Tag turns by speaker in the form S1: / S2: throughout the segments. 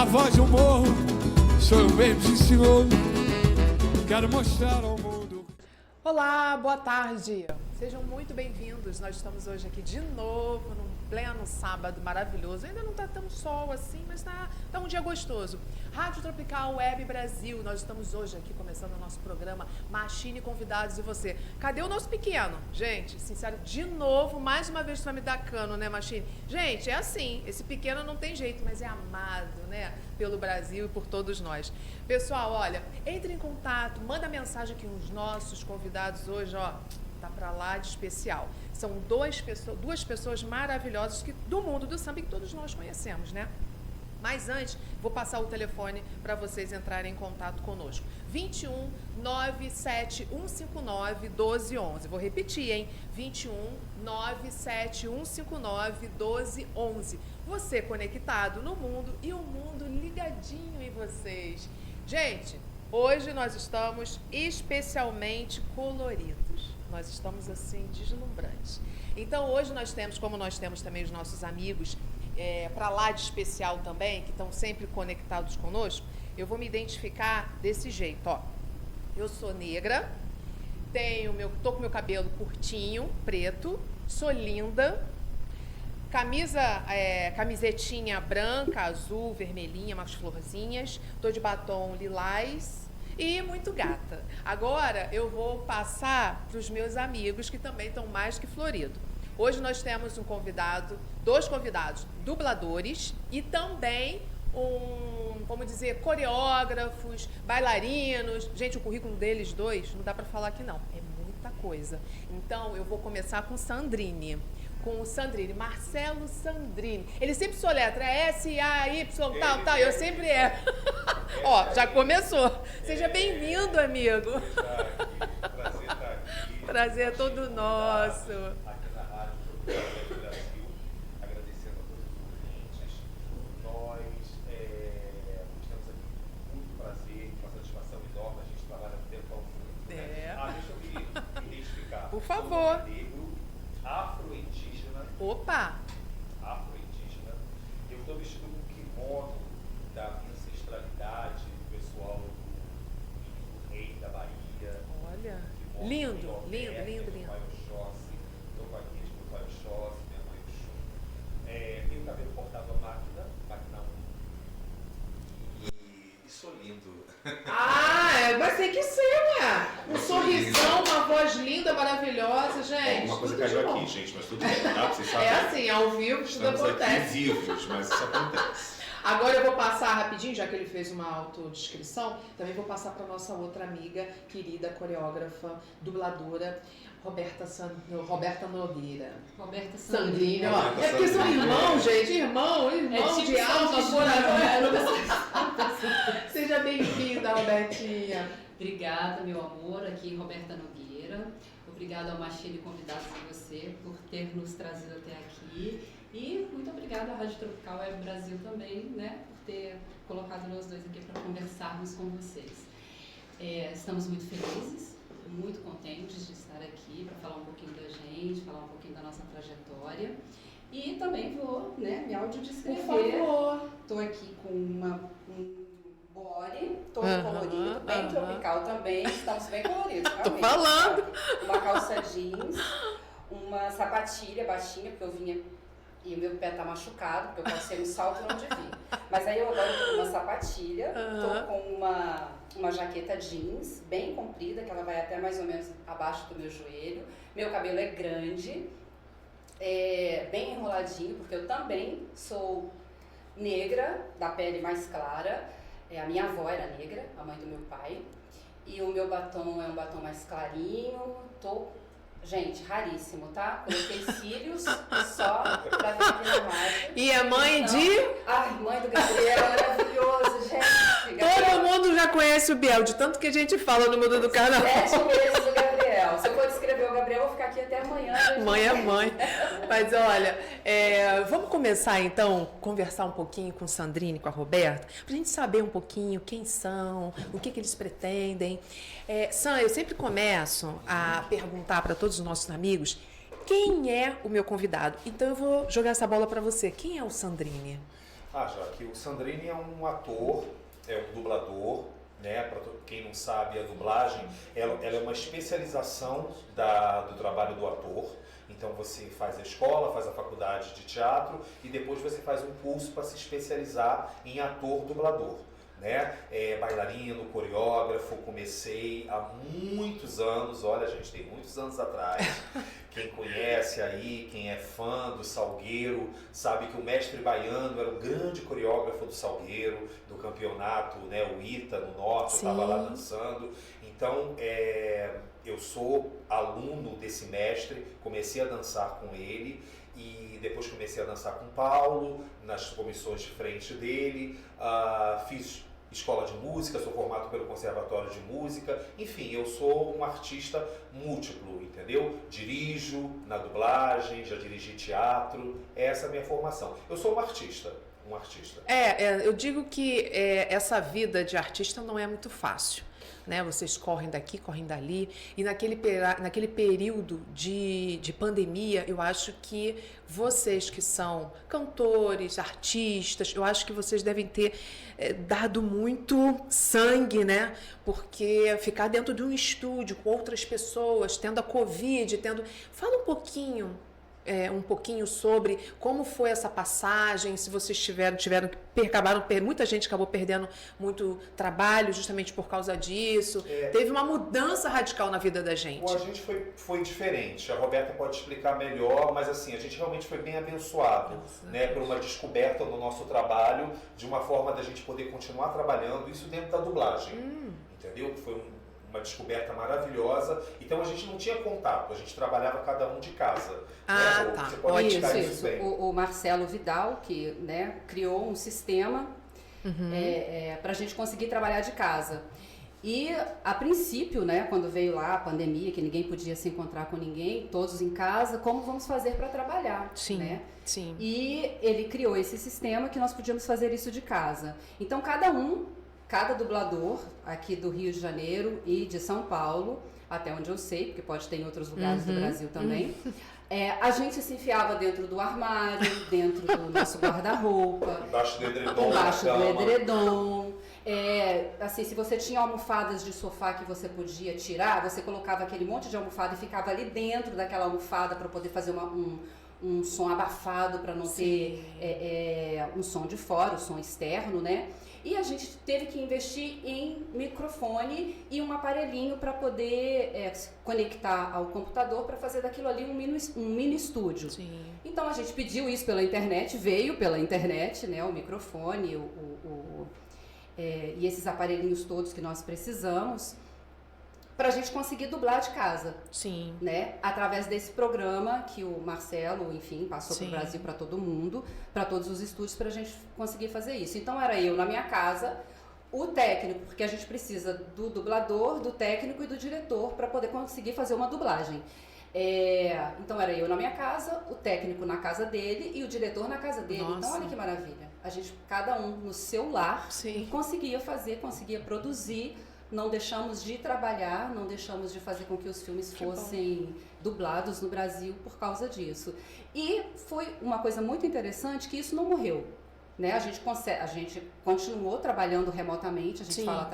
S1: voz de um morro, sou eu mesmo, sim senhor. Quero mostrar ao mundo.
S2: Olá, boa tarde. Sejam muito bem-vindos. Nós estamos hoje aqui de novo, num pleno sábado maravilhoso. Ainda não está tão sol assim, mas tá um dia gostoso. Rádio Tropical Web Brasil. Nós estamos hoje aqui começando o nosso programa Machine Convidados e Você. Cadê o nosso pequeno? Gente, sincero, de novo, mais uma vez tu vai me dar cano, né, Machine? Gente, é assim, esse pequeno não tem jeito, mas é amado, né, pelo Brasil e por todos nós. Pessoal, olha, entre em contato, manda mensagem que os nossos convidados hoje, ó, tá pra lá de especial. São duas pessoas maravilhosas do mundo do samba que todos nós conhecemos, né? Mas antes, vou passar o telefone para vocês entrarem em contato conosco. 21 97 159 1211. Vou repetir, hein? 21 97 159 1211. Você conectado no mundo e o mundo ligadinho em vocês. Gente, hoje nós estamos especialmente coloridos. Nós estamos assim, deslumbrantes. Então hoje nós temos, como nós temos também os nossos amigos para lá de especial também, que estão sempre conectados conosco, eu vou me identificar desse jeito, ó. Eu sou negra, tô com meu cabelo curtinho, preto, sou linda, camisetinha branca, azul, vermelhinha, umas florzinhas, tô de batom lilás e muito gata. Agora eu vou passar para os meus amigos que também estão mais que floridos. Hoje nós temos dois convidados, dubladores e também vamos dizer, coreógrafos, bailarinos. Gente, o currículo deles dois não dá para falar aqui não, é muita coisa. Então eu vou começar com o Sandrini, Marcelo Sandrini. Ele sempre soletra, S-A-Y, tal, eu sempre Ó, já começou. Seja bem-vindo, amigo.
S3: Prazer estar aqui.
S2: Prazer é todo nosso.
S3: Aqui na Rádio Tropical Brasil, agradecendo a todos os ouvintes. Nós temos aqui muito prazer, uma satisfação enorme. A gente trabalha no tempão junto. Deixa eu me identificar.
S2: Por favor.
S3: Sou negro, afro-indígena.
S2: Opa!
S3: Afro-indígena. Eu estou vestido com um kimono da minha ancestralidade pessoal do rei da Bahia.
S2: Olha, lindo.
S3: Pai Oxóssi, estou com aqui de meu pai Oxóssi, minha mãe Oxum. Tenho o cabelo cortado à máquina 1. E sou lindo.
S2: Vai ter que ser, né? Um sorrisão, uma voz linda, maravilhosa, gente.
S3: Uma coisa caiu aqui, gente, mas tudo bem, tá? Vocês sabem.
S2: É assim, ao vivo tudo
S3: Estamos
S2: acontece.
S3: aqui vivos, mas isso acontece.
S2: Agora eu vou passar rapidinho, já que ele fez uma autodescrição, também vou passar para nossa outra amiga, querida coreógrafa, dubladora, Roberta Nogueira.
S4: Roberta
S2: Sandrini,
S4: Sandrini.
S2: ó. É porque são irmãos, gente, irmão de alma, Seja bem-vinda, Robertinha.
S4: Obrigada, meu amor, aqui Roberta Nogueira. Obrigada ao Machine Convidados de Você por ter nos trazido até aqui. E muito obrigada à Rádio Tropical Web Brasil também, né, por ter colocado nós dois aqui para conversarmos com vocês. Estamos muito felizes, muito contentes de estar aqui para falar um pouquinho da gente, falar um pouquinho da nossa trajetória. E também vou, né, me audiodescrever.
S2: Por favor.
S4: Estou aqui com um body, todo colorido, bem tropical também, estamos bem coloridos.
S2: Tô falando.
S4: Uma calça jeans, uma sapatilha baixinha, porque eu vinha e o meu pé tá machucado, porque eu calcei um salto e não devia. Mas aí eu agora tô com uma sapatilha, tô com uma jaqueta jeans, bem comprida, que ela vai até mais ou menos abaixo do meu joelho. Meu cabelo é grande, bem enroladinho, porque eu também sou negra, da pele mais clara. A minha avó era negra, a mãe do meu pai. E o meu batom é um batom mais clarinho. Gente, raríssimo, tá? Coloquei cílios só pra vir aqui na rádio.
S2: E é mãe de?
S4: Ai, mãe do Gabriel, maravilhoso, gente.
S2: Todo mundo já conhece o Biel, de tanto que a gente fala no mundo do carnaval.
S4: 7 meses do Gabriel. Se eu for descrever o Gabriel, eu vou ficar aqui até amanhã.
S2: Mãe é mãe. Mas olha, vamos começar então, conversar um pouquinho com o Sandrini, com a Roberta, pra gente saber um pouquinho quem são, o que eles pretendem. Sam, eu sempre começo a perguntar para todos os nossos amigos quem é o meu convidado. Então eu vou jogar essa bola para você. Quem é o Sandrini?
S3: Já que o Sandrini é um ator, é um dublador, né? Para quem não sabe, a dublagem ela é uma especialização do trabalho do ator. Então você faz a escola, faz a faculdade de teatro e depois você faz um curso para se especializar em ator dublador. Né? Bailarino, coreógrafo, comecei há muitos anos, olha gente, tem muitos anos atrás. Quem conhece aí, quem é fã do Salgueiro, sabe que o mestre Baiano era o grande coreógrafo do Salgueiro, do campeonato, né, o ITA no Norte, eu estava lá dançando. Então, eu sou aluno desse mestre, comecei a dançar com ele e depois comecei a dançar com o Paulo, nas comissões de frente dele, fiz escola de música, sou formado pelo Conservatório de Música, enfim, eu sou um artista múltiplo, entendeu? Dirijo na dublagem, já dirigi teatro, essa é a minha formação. Eu sou um artista.
S2: Eu digo que essa vida de artista não é muito fácil. Né? Vocês correm daqui, correm dali, e naquele período de pandemia, eu acho que vocês que são cantores, artistas, eu acho que vocês devem ter dado muito sangue, né? Porque ficar dentro de um estúdio com outras pessoas, tendo a Covid, Fala um pouquinho sobre como foi essa passagem, se vocês muita gente acabou perdendo muito trabalho justamente por causa disso. Teve uma mudança radical na vida da gente.
S3: A gente foi diferente, a Roberta pode explicar melhor, mas assim, a gente realmente foi bem abençoado, né, por uma descoberta no nosso trabalho, de uma forma da gente poder continuar trabalhando, isso dentro da dublagem, entendeu? Foi uma descoberta maravilhosa. Então a gente não tinha contato, a gente trabalhava cada um de casa. Né?
S2: Tá.
S3: Você pode explicar
S4: isso
S3: bem.
S4: O Marcelo Vidal, que, né, criou um sistema para a gente conseguir trabalhar de casa. E a princípio, né, quando veio lá a pandemia, que ninguém podia se encontrar com ninguém, todos em casa, como vamos fazer para trabalhar?
S2: Sim,
S4: né?
S2: sim.
S4: E ele criou esse sistema que nós podíamos fazer isso de casa. Então cada dublador aqui do Rio de Janeiro e de São Paulo, até onde eu sei, porque pode ter em outros lugares do Brasil também, a gente se enfiava dentro do armário, dentro do nosso guarda-roupa,
S3: embaixo do edredom.
S4: Assim, se você tinha almofadas de sofá que você podia tirar, você colocava aquele monte de almofada e ficava ali dentro daquela almofada para poder fazer um som abafado, para não ter um som de fora, o som externo, né? E a gente teve que investir em microfone e um aparelhinho para poder se conectar ao computador para fazer daquilo ali um mini estúdio.
S2: Sim.
S4: Então a gente pediu isso pela internet, veio pela internet, né, o microfone e esses aparelhinhos todos que nós precisamos para a gente conseguir dublar de casa.
S2: Sim.
S4: Né? Através desse programa que o Marcelo, enfim, passou para o Brasil, para todo mundo, para todos os estúdios, para a gente conseguir fazer isso. Então era eu na minha casa, o técnico, porque a gente precisa do dublador, do técnico e do diretor para poder conseguir fazer uma dublagem. Então era eu na minha casa, o técnico na casa dele e o diretor na casa dele.
S2: Nossa.
S4: Então olha que maravilha. A gente, cada um no seu lar,
S2: Sim.
S4: conseguia produzir. Não deixamos de trabalhar, não deixamos de fazer com que os filmes fossem dublados no Brasil por causa disso. E foi uma coisa muito interessante que isso não morreu. Né? A gente continuou trabalhando remotamente, a gente fala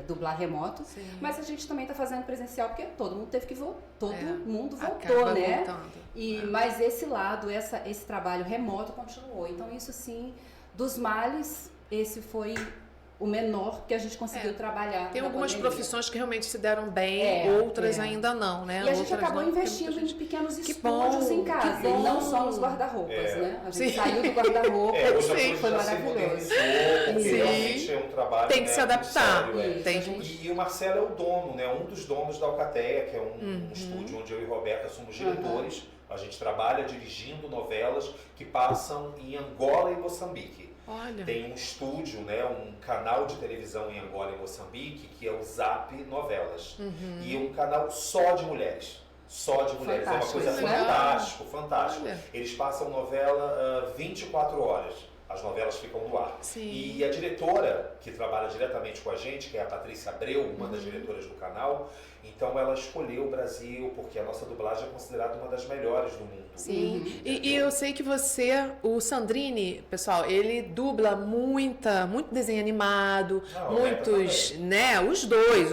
S4: dublar remoto, mas a gente também está fazendo presencial porque todo mundo teve que voltar, mundo voltou, né? Mas esse lado, esse trabalho remoto continuou. Então isso assim, dos males, esse foi o menor que a gente conseguiu trabalhar.
S2: Tem algumas profissões que realmente se deram bem, outras ainda não, né?
S4: E a gente acabou investindo em pequenos estúdios em casa, e não só nos guarda-roupas, né? A gente saiu do guarda-roupa, foi maravilhoso.
S3: Realmente é um trabalho,
S2: tem que se adaptar.
S3: E o Marcelo é o dono, né? Um dos donos da Alcateia, que é um estúdio onde eu e Roberta somos diretores. A gente trabalha dirigindo novelas que passam em Angola e Moçambique.
S2: Olha.
S3: Tem um estúdio, né, um canal de televisão em Angola e Moçambique, que é o Zap Novelas. E é um canal só de mulheres. Só de mulheres.
S4: Fantástico,
S3: é uma coisa fantástico.
S2: Olha.
S3: Eles passam novela 24 horas. As novelas ficam no ar.
S2: Sim.
S3: E a diretora, que trabalha diretamente com a gente, que é a Patrícia Abreu, uma das diretoras do canal, Então ela escolheu o Brasil, porque a nossa dublagem é considerada uma das melhores do mundo.
S2: Sim, e eu sei que você, o Sandrini, pessoal, ele dubla muito desenho animado,
S3: Não,
S2: muitos, né, os dois.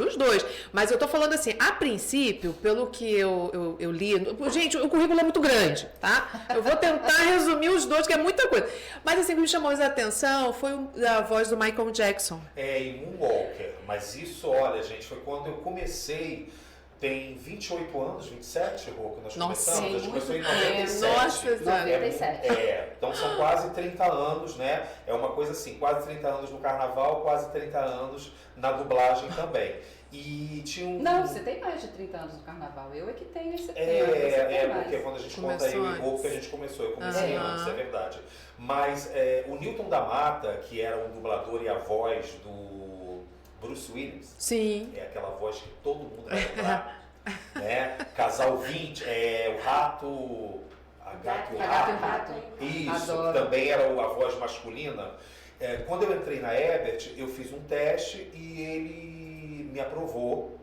S2: Mas eu tô falando assim, a princípio, pelo que eu li, gente, o currículo é muito grande, tá? Eu vou tentar resumir os dois, que é muita coisa. Mas assim, o que me chamou a atenção foi a voz do Michael Jackson.
S3: Em Moonwalker, mas isso, olha, gente, foi quando eu comecei. Tem 28 anos, 27, Rô, que nós
S2: Nossa,
S3: começamos. A gente
S4: muito
S3: começou em
S4: tempo.
S3: 97.
S2: Nossa, exato.
S4: 97.
S3: Então são quase 30 anos, né? É uma coisa assim, quase 30 anos no carnaval, quase 30 anos na dublagem também. E tinha um...
S4: Não, você tem mais de 30 anos no carnaval. Eu é que tenho esse tempo.
S3: Porque quando a gente conta
S2: Começou
S3: eu e o Rô, que a gente começou, eu comecei antes, é verdade. Mas o Newton da Mata, que era um dublador e a voz do Bruce Willis,
S2: Sim.
S3: é aquela voz que todo mundo vai lembrar, né? Casal 20, o rato, a gato e o
S4: A Gato e o
S3: rato.
S4: Rato.
S3: Isso,
S4: Adoro.
S3: também era a voz masculina. Quando eu entrei na Ebert, eu fiz um teste e ele me aprovou.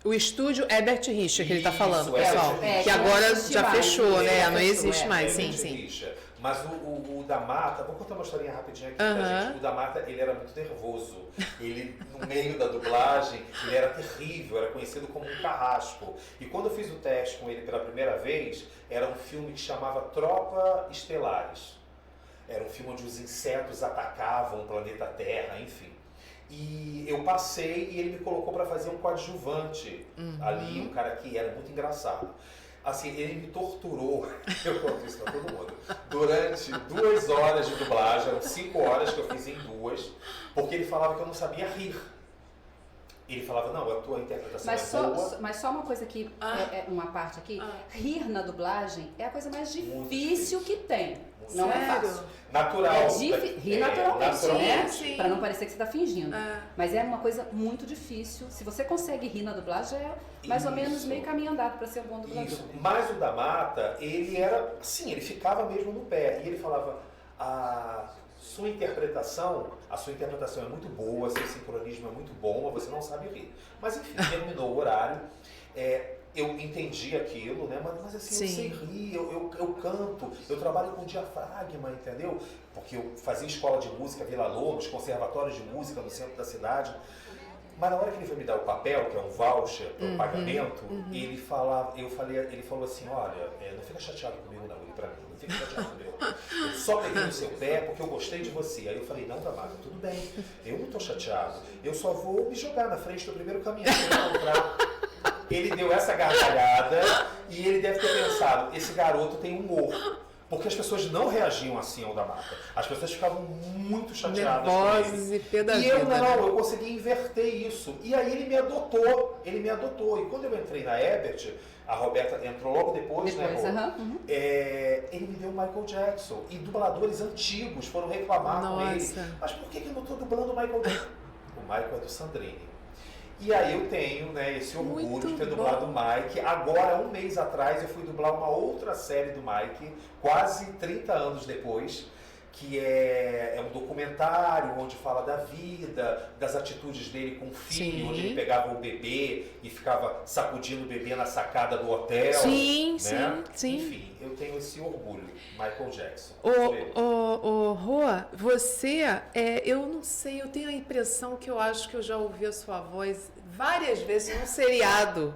S2: O estúdio Herbert Richter, que ele tá
S3: Isso,
S2: falando,
S3: Herbert
S2: pessoal.
S3: Richter.
S2: Que
S4: não
S2: agora
S4: existe
S2: já
S4: mais,
S2: fechou, né?
S4: já
S2: Não
S4: fechou,
S2: existe mais, sim,
S3: Herbert
S2: sim.
S3: Richter. Mas o da Mata, vou contar uma historinha rapidinha aqui
S2: Aham.
S3: pra gente. O da Mata, ele era muito nervoso. Ele, no meio da dublagem, ele era terrível, era conhecido como um carrasco. E quando eu fiz o teste com ele pela primeira vez, era um filme que chamava Tropa Estelares. Era um filme onde os insetos atacavam o planeta Terra, enfim. E eu passei e ele me colocou para fazer um coadjuvante ali, um cara que era muito engraçado. Assim, ele me torturou, eu conto isso pra todo mundo, durante 2 horas de dublagem, eram 5 horas que eu fiz em 2, porque ele falava que eu não sabia rir. Ele falava, não, a tua interpretação boa.
S4: Mas só uma coisa que, uma parte aqui, rir na dublagem é a coisa mais
S3: Muito
S4: difícil que tem.
S3: Muito
S4: Não é
S2: Sério?
S4: fácil.
S3: Natural.
S4: Rir naturalmente, né?
S2: Sim.
S4: Pra não parecer que você tá fingindo.
S2: É.
S4: Mas é uma coisa muito difícil. Se você consegue rir na dublagem, é mais ou menos
S3: Isso.
S4: meio caminho andado pra ser um bom dublador.
S3: Isso. Mas o da Mata, ele era assim, ele ficava mesmo no pé. E ele falava, a sua interpretação é muito boa, seu sincronismo é muito bom, mas você não sabe rir. Mas enfim, terminou o horário. Eu entendi aquilo, né? Mas assim, eu sei rir, eu canto, eu trabalho com diafragma, entendeu? Porque eu fazia escola de música, Vila Lobos, conservatórios de música no centro da cidade. Mas na hora que ele foi me dar o papel, que é um voucher para o pagamento, ele falou assim, olha, não fica chateado comigo não, ele pra mim, não fica chateado comigo. Eu só peguei no seu pé porque eu gostei de você. Aí eu falei, não, Damásio, tudo bem, eu não tô chateado, eu só vou me jogar na frente do primeiro caminhão que eu encontrar. Ele deu essa gargalhada e ele deve ter pensado, esse garoto tem humor. Porque as pessoas não reagiam assim ao da Mata. As pessoas ficavam muito chateadas
S2: Nervosas
S3: com
S2: e pé da
S3: ele. E eu
S2: vida,
S3: não,
S2: né?
S3: eu consegui inverter isso. E aí ele me adotou. E quando eu entrei na Ebert, a Roberta entrou logo depois, né, Rô? Ele me deu o Michael Jackson. E dubladores antigos foram reclamar com ele. Mas por que eu não estou dublando o Michael Jackson? O Michael é do Sandrini. E aí eu tenho, né, esse orgulho de ter dublado o Mike. Agora, 1 mês atrás, eu fui dublar uma outra série do Mike, quase 30 anos depois, que é um documentário onde fala da vida, das atitudes dele com o filho, onde ele pegava o bebê e ficava sacudindo o bebê na sacada do hotel.
S2: Sim,
S3: né?
S2: sim.
S3: Enfim, eu tenho esse orgulho, Michael Jackson.
S2: Rô, você, eu não sei, eu tenho a impressão que eu acho que eu já ouvi a sua voz várias vezes num seriado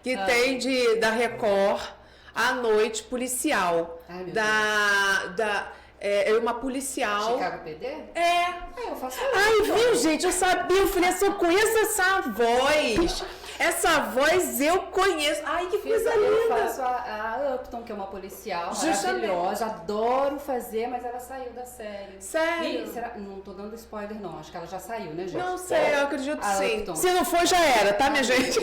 S2: que tem da Record, à noite, policial.
S4: Ai, meu
S2: Uma policial.
S4: Chicago PD? Eu faço isso.
S2: Ai, viu, gente? Eu sabia, eu falei assim, eu conheço essa voz. Essa voz eu conheço. Ai, que coisa
S4: Eu
S2: linda.
S4: faço a Upton, que é uma policial
S2: Justamente.
S4: maravilhosa. Adoro fazer, mas ela saiu da série.
S2: Sério?
S4: Não tô dando spoiler, não. Acho que ela já saiu, né, gente?
S2: Não sei, eu acredito
S4: A
S2: sim.
S4: Upton.
S2: Se não for, já era, tá, minha gente?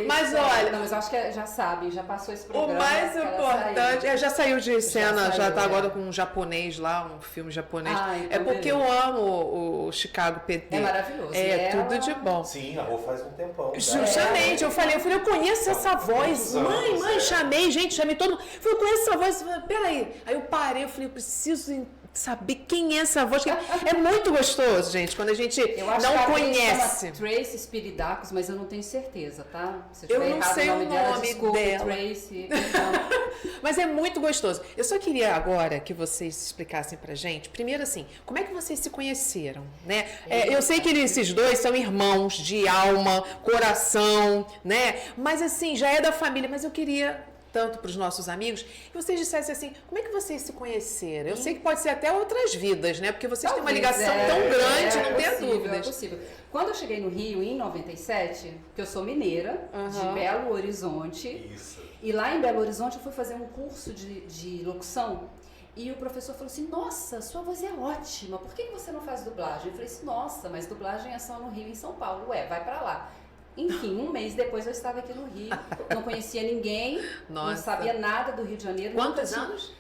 S2: Mas olha-
S4: Não, mas eu acho que já sabem, já passou esse
S2: O
S4: programa.
S2: mais
S4: que ela
S2: importante,
S4: saiu.
S2: já saiu de cena, já
S4: saiu,
S2: tá agora
S4: é.
S2: com um japonês lá, um filme japonês.
S4: Então
S2: porque
S4: beleza.
S2: eu amo o Chicago PD.
S4: É maravilhoso.
S2: É
S4: Ela-
S2: tudo de bom.
S3: Sim, a Rô faz um tempão. né?
S2: Justamente, eu falei, eu conheço essa voz.
S3: muitos anos,
S2: Mãe, chamei todo mundo. Eu falei, eu conheço essa voz. Eu falei, peraí. Aí eu parei, eu falei, eu preciso saber quem é essa voz. É muito gostoso, gente, quando a gente
S4: Eu acho
S2: não
S4: que a
S2: conhece.
S4: chama Tracy Spiridakos, mas eu não tenho certeza, tá? Se
S2: Eu
S4: tiver
S2: não
S4: errado
S2: sei o
S4: dela,
S2: nome
S4: desculpe,
S2: dela.
S4: Tracy. Então,
S2: Mas é muito gostoso. Eu só queria agora que vocês explicassem pra gente, primeiro assim, como é que vocês se conheceram, né? Eu sei que esses dois são irmãos de alma, coração, né? Mas assim, já é da família, mas eu queria tanto para os nossos amigos, que vocês dissessem assim, como é que vocês se conheceram? Eu sei que pode ser até outras vidas, né? Porque vocês têm uma ligação tão grande, não tenha dúvidas.
S4: É possível. Quando eu cheguei no Rio, em 97, que eu sou mineira, de Belo Horizonte,
S3: Isso.
S4: e lá em Belo Horizonte eu fui fazer um curso de locução, e o professor falou assim, nossa, sua voz é ótima, por que você não faz dublagem? Eu falei assim, nossa, mas dublagem é só no Rio e em São Paulo. Ué, vai pra lá. Enfim, um mês depois eu estava aqui no Rio, não conhecia ninguém, não sabia nada do Rio de Janeiro.
S2: Quantos anos?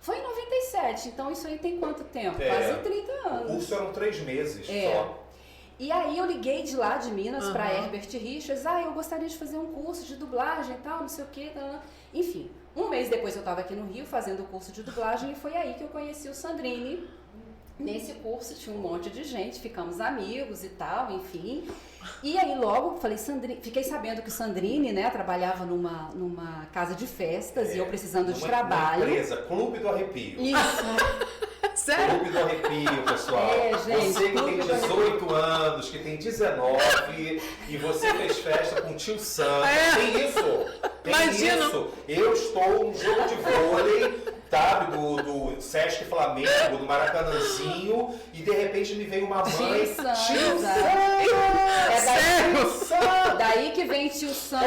S4: Foi em 97, então isso aí tem quanto tempo?
S3: É.
S4: Quase 30
S3: O
S4: anos.
S3: curso eram 3 meses só.
S4: E aí eu liguei de lá, de Minas, para Herbert Richards, eu gostaria de fazer um curso de dublagem e tal, não sei o quê. Enfim, um mês depois eu estava aqui no Rio fazendo o curso de dublagem e foi aí que eu conheci o Sandrini. Nesse curso tinha um monte de gente, ficamos amigos e tal, enfim. E aí logo falei, fiquei sabendo que o Sandrini, né, trabalhava numa casa de festas e eu precisando de trabalho.
S3: Uma empresa, Clube do Arrepio.
S4: Isso.
S2: Sério?
S3: Clube do Arrepio, pessoal.
S4: Gente,
S3: você que
S4: Clube
S3: tem
S4: do
S3: 18 anos, que tem 19 e você fez festa com o tio Sam. Tem isso. Tem
S2: Imagina.
S3: isso. Eu estou num jogo de vôlei, sabe, do Sesc Flamengo, do Maracanãzinho, e de repente me veio uma mãe.
S4: Tio Sam,
S3: Tio
S4: exato.
S3: Sam!
S4: Daí que vem tio Sam.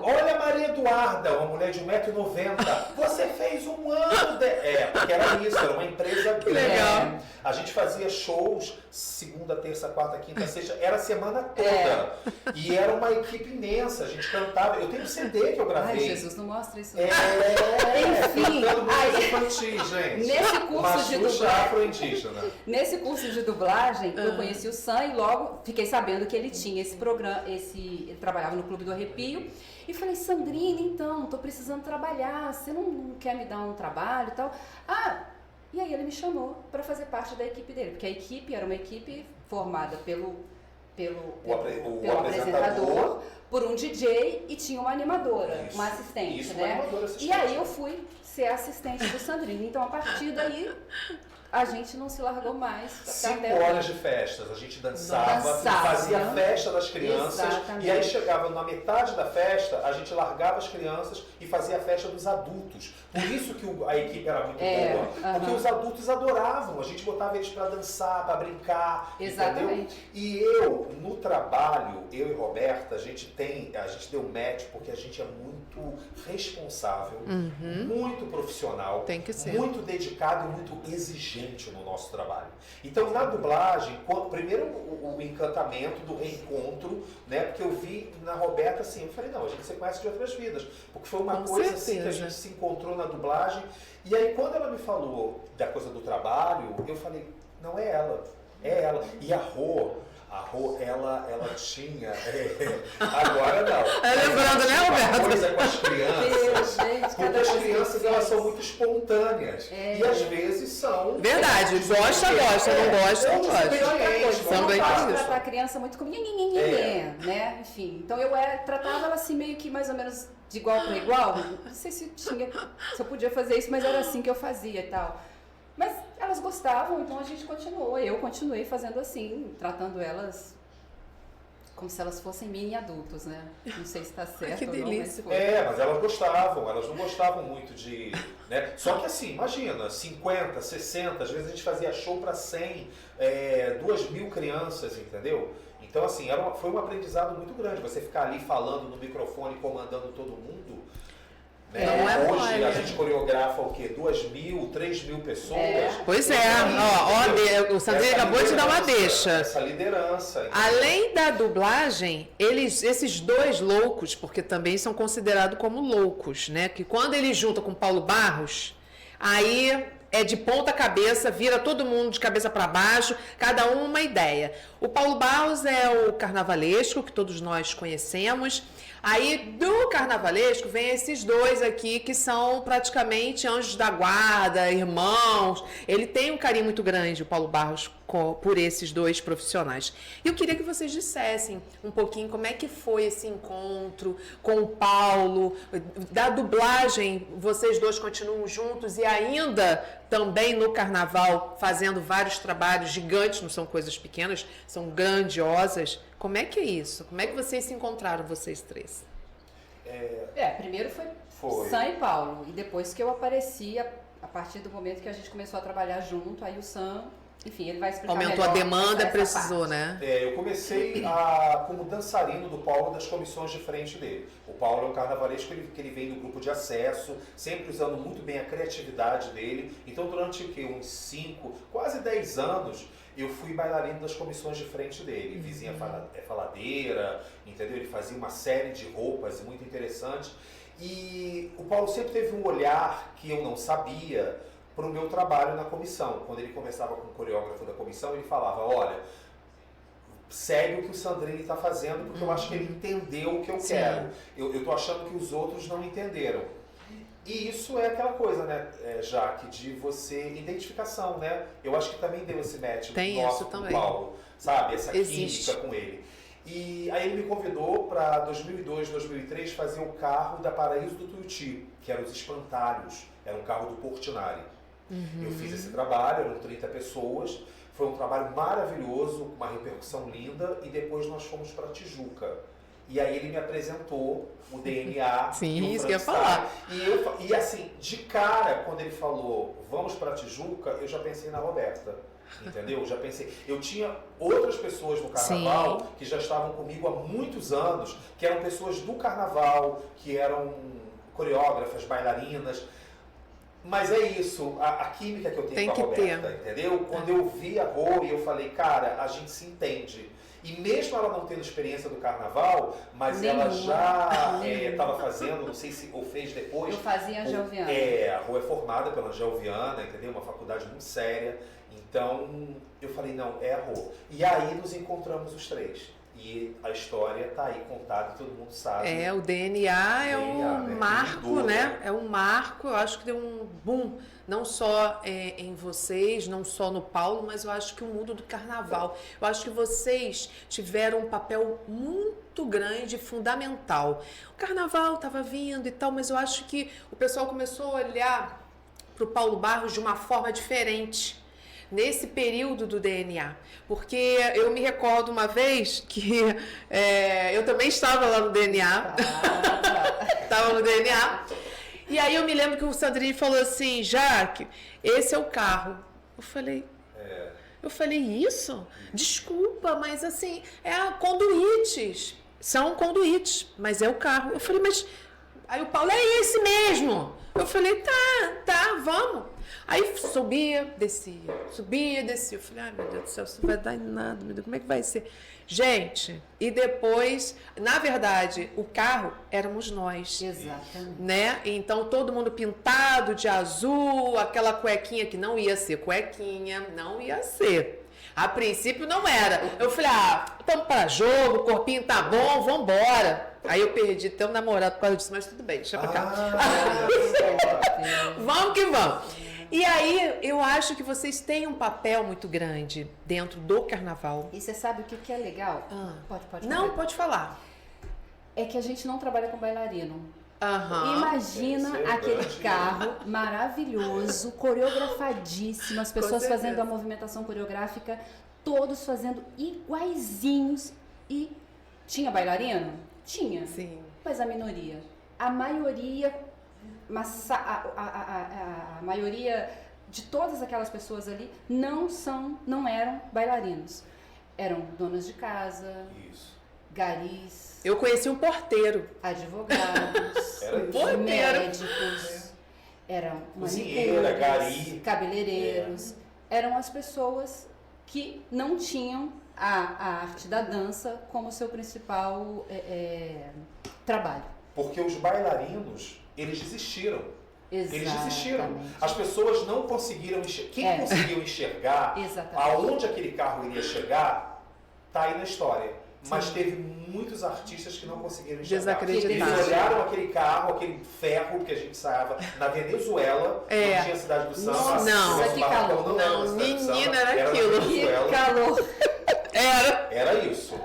S3: Olha a Maria Eduarda, uma mulher de 1,90m. Você fez um ano de... porque era isso, era uma empresa grande.
S2: Legal.
S3: A gente fazia shows segunda, terça, quarta, quinta, sexta, era a semana toda. E era uma equipe imensa, a gente cantava. Eu tenho um CD que eu gravei.
S4: Ai, Jesus, não mostra isso.
S3: Enfim, cantando música
S4: aí,
S3: infantil, gente.
S4: nesse curso de dublagem,
S3: afro-indígena.
S4: nesse curso de dublagem, eu conheci o Sam e logo fiquei sabendo que ele tinha esse programa, ele trabalhava no Clube do Arrepio. E falei, Sandrine, então, tô precisando trabalhar, você não quer me dar um trabalho e tal? E aí ele me chamou para fazer parte da equipe dele, porque a equipe era uma equipe formada pelo apresentador, por um DJ e tinha uma animadora,
S3: Isso.
S4: uma assistente,
S3: Isso,
S4: né?
S3: uma animadora assistente.
S4: E aí eu fui ser assistente do Sandrine. Então, a partir daí, a gente não se largou mais.
S3: 5 horas de festas, a gente dançava,
S4: Dançava.
S3: fazia a festa das crianças,
S4: Exatamente.
S3: e aí chegava na metade da festa, a gente largava as crianças e fazia a festa dos adultos. Por isso que a equipe era muito boa, porque os adultos adoravam, a gente botava eles para dançar, para brincar,
S4: Exatamente.
S3: entendeu? E eu, no trabalho, eu e Roberta, a gente deu match porque a gente é muito responsável, muito profissional,
S2: Tem que ser.
S3: muito dedicado e muito exigente no nosso trabalho. Então, na dublagem, primeiro o encantamento do reencontro, né? Porque eu vi na Roberta assim, eu falei, não, a gente se conhece de outras vidas, porque foi uma
S2: Com
S3: coisa assim que a
S2: certeza.
S3: gente se encontrou na dublagem. E aí, quando ela me falou da coisa do trabalho, eu falei, não é ela, é ela. E a Rô, ela tinha. Agora não.
S2: Lembrando, né, Roberto?
S3: Uma coisa com as crianças.
S4: Gente,
S3: Porque as crianças elas são muito espontâneas. E às vezes são.
S2: Verdade, gosta, não gosta. Também
S4: Não pode
S2: tem isso.
S4: tratar a criança muito como né? Enfim, então eu tratava ela assim meio que mais ou menos de igual para igual. Não sei se eu podia fazer isso, mas era assim que eu fazia e tal. Mas elas gostavam, então a gente continuou. Eu continuei fazendo assim, tratando elas como se elas fossem mini adultos, né? Não sei se está certo
S2: que
S4: ou não,
S2: delícia.
S4: mas foi.
S3: Mas elas gostavam, elas não gostavam muito de... Né? Só que assim, imagina, 50, 60, às vezes a gente fazia show para 100, 2.000 crianças, entendeu? Então assim, foi um aprendizado muito grande, você ficar ali falando no microfone, comandando todo mundo. Né?
S2: Não é
S3: Hoje
S2: mole.
S3: a gente coreografa o quê? 2.000, 3.000 pessoas.
S2: Pois é, o Sandrinho
S3: Essa
S2: acabou de dar uma
S3: liderança,
S2: deixa.
S3: Essa liderança. entendeu?
S2: Além da dublagem, esses dois loucos, porque também são considerados como loucos, né? Que quando ele junta com Paulo Barros, aí é de ponta cabeça, vira todo mundo de cabeça para baixo, cada uma ideia. O Paulo Barros é o carnavalesco, que todos nós conhecemos. Aí, do carnavalesco, vem esses dois aqui, que são praticamente anjos da guarda, irmãos. Ele tem um carinho muito grande, o Paulo Barros, por esses dois profissionais. E eu queria que vocês dissessem um pouquinho como é que foi esse encontro com o Paulo. Da dublagem, vocês dois continuam juntos e ainda também no carnaval fazendo vários trabalhos gigantes, não são coisas pequenas, são grandiosas. Como é que é isso? Como é que vocês se encontraram, vocês três?
S4: Primeiro foi Sam e Paulo, e depois que eu apareci, a partir do momento que a gente começou a trabalhar junto, aí o Sam, enfim, ele vai explicar
S2: aumentou
S4: melhor
S2: a demanda,
S4: essa
S2: precisou,
S4: parte.
S2: né?
S3: Eu comecei como dançarino do Paulo das comissões de frente dele. O Paulo é um carnavalesco que ele vem do grupo de acesso, sempre usando muito bem a criatividade dele. Então, durante uns 5, quase 10 anos, eu fui bailarino das comissões de frente dele. Vizinha faladeira, entendeu? Ele fazia uma série de roupas muito interessantes. E o Paulo sempre teve um olhar que eu não sabia para o meu trabalho na comissão. Quando ele conversava com o coreógrafo da comissão, ele falava, olha, segue o que o Sandrini está fazendo, porque eu acho que ele entendeu o que eu quero. Eu estou achando que os outros não entenderam. E isso é aquela coisa, né, Jaque, de você, identificação, né? Eu acho que também deu esse match nosso com o Paulo, sabe? Essa química com ele. E aí ele me convidou para 2002, 2003 fazer o carro da Paraíso do Tuiuti, que eram os espantalhos, era um carro do Portinari. Eu fiz esse trabalho, eram 30 pessoas, foi um trabalho maravilhoso, uma repercussão linda, e depois nós fomos para Tijuca. E aí ele me apresentou o DNA.
S2: Sim,
S3: e
S2: isso que eu ia falar.
S3: E assim, de cara, quando ele falou, vamos para Tijuca, eu já pensei na Roberta. Entendeu? Já pensei. Eu tinha outras pessoas no carnaval que já estavam comigo há muitos anos, que eram pessoas do carnaval, que eram coreógrafas, bailarinas. Mas é isso, a química que eu tenho com a Roberta, entendeu? Quando eu vi a Rô, eu falei, cara, a gente se entende. E mesmo ela não tendo experiência do carnaval, mas ela já estava fazendo, não sei se ou fez depois.
S4: Eu fazia a Angelviana.
S3: A Rô é formada pela Angelviana, entendeu? Uma faculdade muito séria. Então, eu falei, não, é a Rô. E aí nos encontramos os três. E a história está aí contada, todo mundo sabe.
S2: O DNA é um marco, né? É um marco, eu acho que deu um boom, não só em vocês, não só no Paulo, mas eu acho que o mundo do carnaval. Eu acho que vocês tiveram um papel muito grande, fundamental. O carnaval estava vindo e tal, mas eu acho que o pessoal começou a olhar para o Paulo Barros de uma forma diferente nesse período do DNA, porque eu me recordo uma vez que eu também estava lá no DNA, estava no DNA, e aí eu me lembro que o Sandrini falou assim, Jaque, esse é o carro. Eu falei, isso? Desculpa, mas assim, conduítes, são conduítes, mas é o carro. Eu falei, mas... Aí o Paulo, é esse mesmo. Eu falei, tá, vamos. Aí subia, descia. Eu falei, ai meu Deus do céu, isso não vai dar em nada, meu Deus, como é que vai ser? Gente, e depois, na verdade, o carro éramos nós.
S4: Exatamente.
S2: Né? Então todo mundo pintado de azul, aquela cuequinha que não ia ser cuequinha, não ia ser. A princípio não era. Eu falei, estamos para jogo, o corpinho tá bom, vambora. Aí eu perdi até um namorado por causa disso, mas tudo bem, deixa pra cá. Vamos que vamos. E aí, eu acho que vocês têm um papel muito grande dentro do carnaval.
S4: E você sabe o que é legal? Pode
S2: Não, pode falar.
S4: É que a gente não trabalha com bailarino.
S2: Imagina
S4: aquele carro maravilhoso, coreografadíssimo, as pessoas fazendo a movimentação coreográfica, todos fazendo iguaizinhos. E tinha bailarino? Tinha.
S2: Sim.
S4: Mas a minoria. A maioria, a maioria de todas aquelas pessoas ali não eram bailarinos. Eram donas de casa, garis.
S2: Eu conheci um porteiro.
S4: Advogados, médicos, eram manicures, cabeleireiros. Eram as pessoas que não tinham a arte da dança como seu principal trabalho.
S3: Porque os bailarinos, eles desistiram.
S4: Exatamente.
S3: Eles desistiram. As pessoas não conseguiram enxergar. Quem conseguiu enxergar aonde aquele carro iria chegar, tá aí na história. mas teve muitos artistas que não conseguiram enxergar.
S2: Desacreditaram.
S3: Eles olharam aquele carro, aquele ferro que a gente ensaiava na Venezuela, não tinha Cidade do Samba.
S2: Não.
S3: nosso
S4: Que
S3: barracão
S4: calor.
S3: não era na Cidade do Samba,
S2: Menina, era
S3: na
S2: aquilo.
S3: Venezuela.
S4: calor.
S3: Era isso.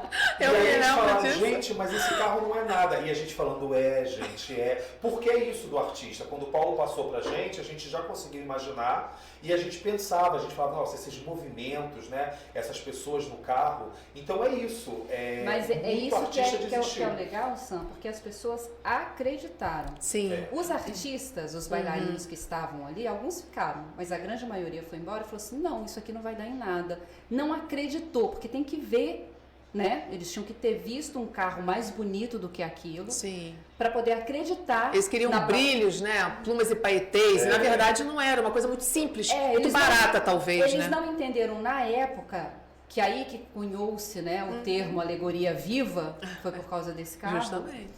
S2: Eu
S3: e aí
S2: me
S3: eles
S2: lembro
S3: falaram,
S2: disso.
S3: gente, mas esse carro não é nada. E a gente falando, gente, é. Porque é isso do artista. Quando o Paulo passou pra gente, a gente já conseguiu imaginar e a gente pensava, a gente falava, nossa, esses movimentos, né? Essas pessoas no carro. Então é isso.
S4: Mas é
S3: muito
S4: isso que
S3: artista
S4: é
S3: desistiu.
S4: o legal, Sam, porque as pessoas acreditaram.
S2: Sim.
S4: Os artistas, os bailarinos que estavam ali, alguns ficaram, mas a grande maioria foi embora e falou assim, não, isso aqui não vai dar em nada. Não acreditou, porque tem que ver, né? Eles tinham que ter visto um carro mais bonito do que aquilo,
S2: Sim.
S4: para poder acreditar.
S2: Eles queriam brilhos, né? Plumas e paetês. Na verdade, não era. Uma coisa muito simples. Muito
S4: eles
S2: barata,
S4: não,
S2: talvez,
S4: eles
S2: né?
S4: não entenderam na época, que aí que cunhou-se, né, o termo alegoria viva, foi por causa desse carro.
S2: Justamente.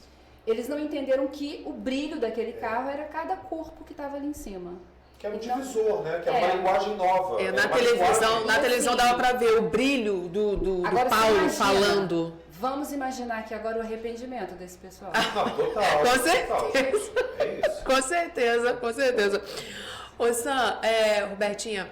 S4: Eles não entenderam que o brilho daquele carro era cada corpo que estava ali em cima.
S3: Que era um
S4: Então,
S3: divisor, né? Que é uma linguagem nova.
S2: Na
S3: uma
S2: televisão,
S3: linguagem-
S2: na televisão dava pra ver o brilho do
S4: Agora, você
S2: Paulo
S4: imagina,
S2: falando.
S4: Vamos imaginar que agora o arrependimento desse pessoal.
S3: Não, total.
S2: Com
S3: total.
S2: certeza.
S3: É isso.
S2: Com certeza, com certeza. Ô Sam, Robertinha,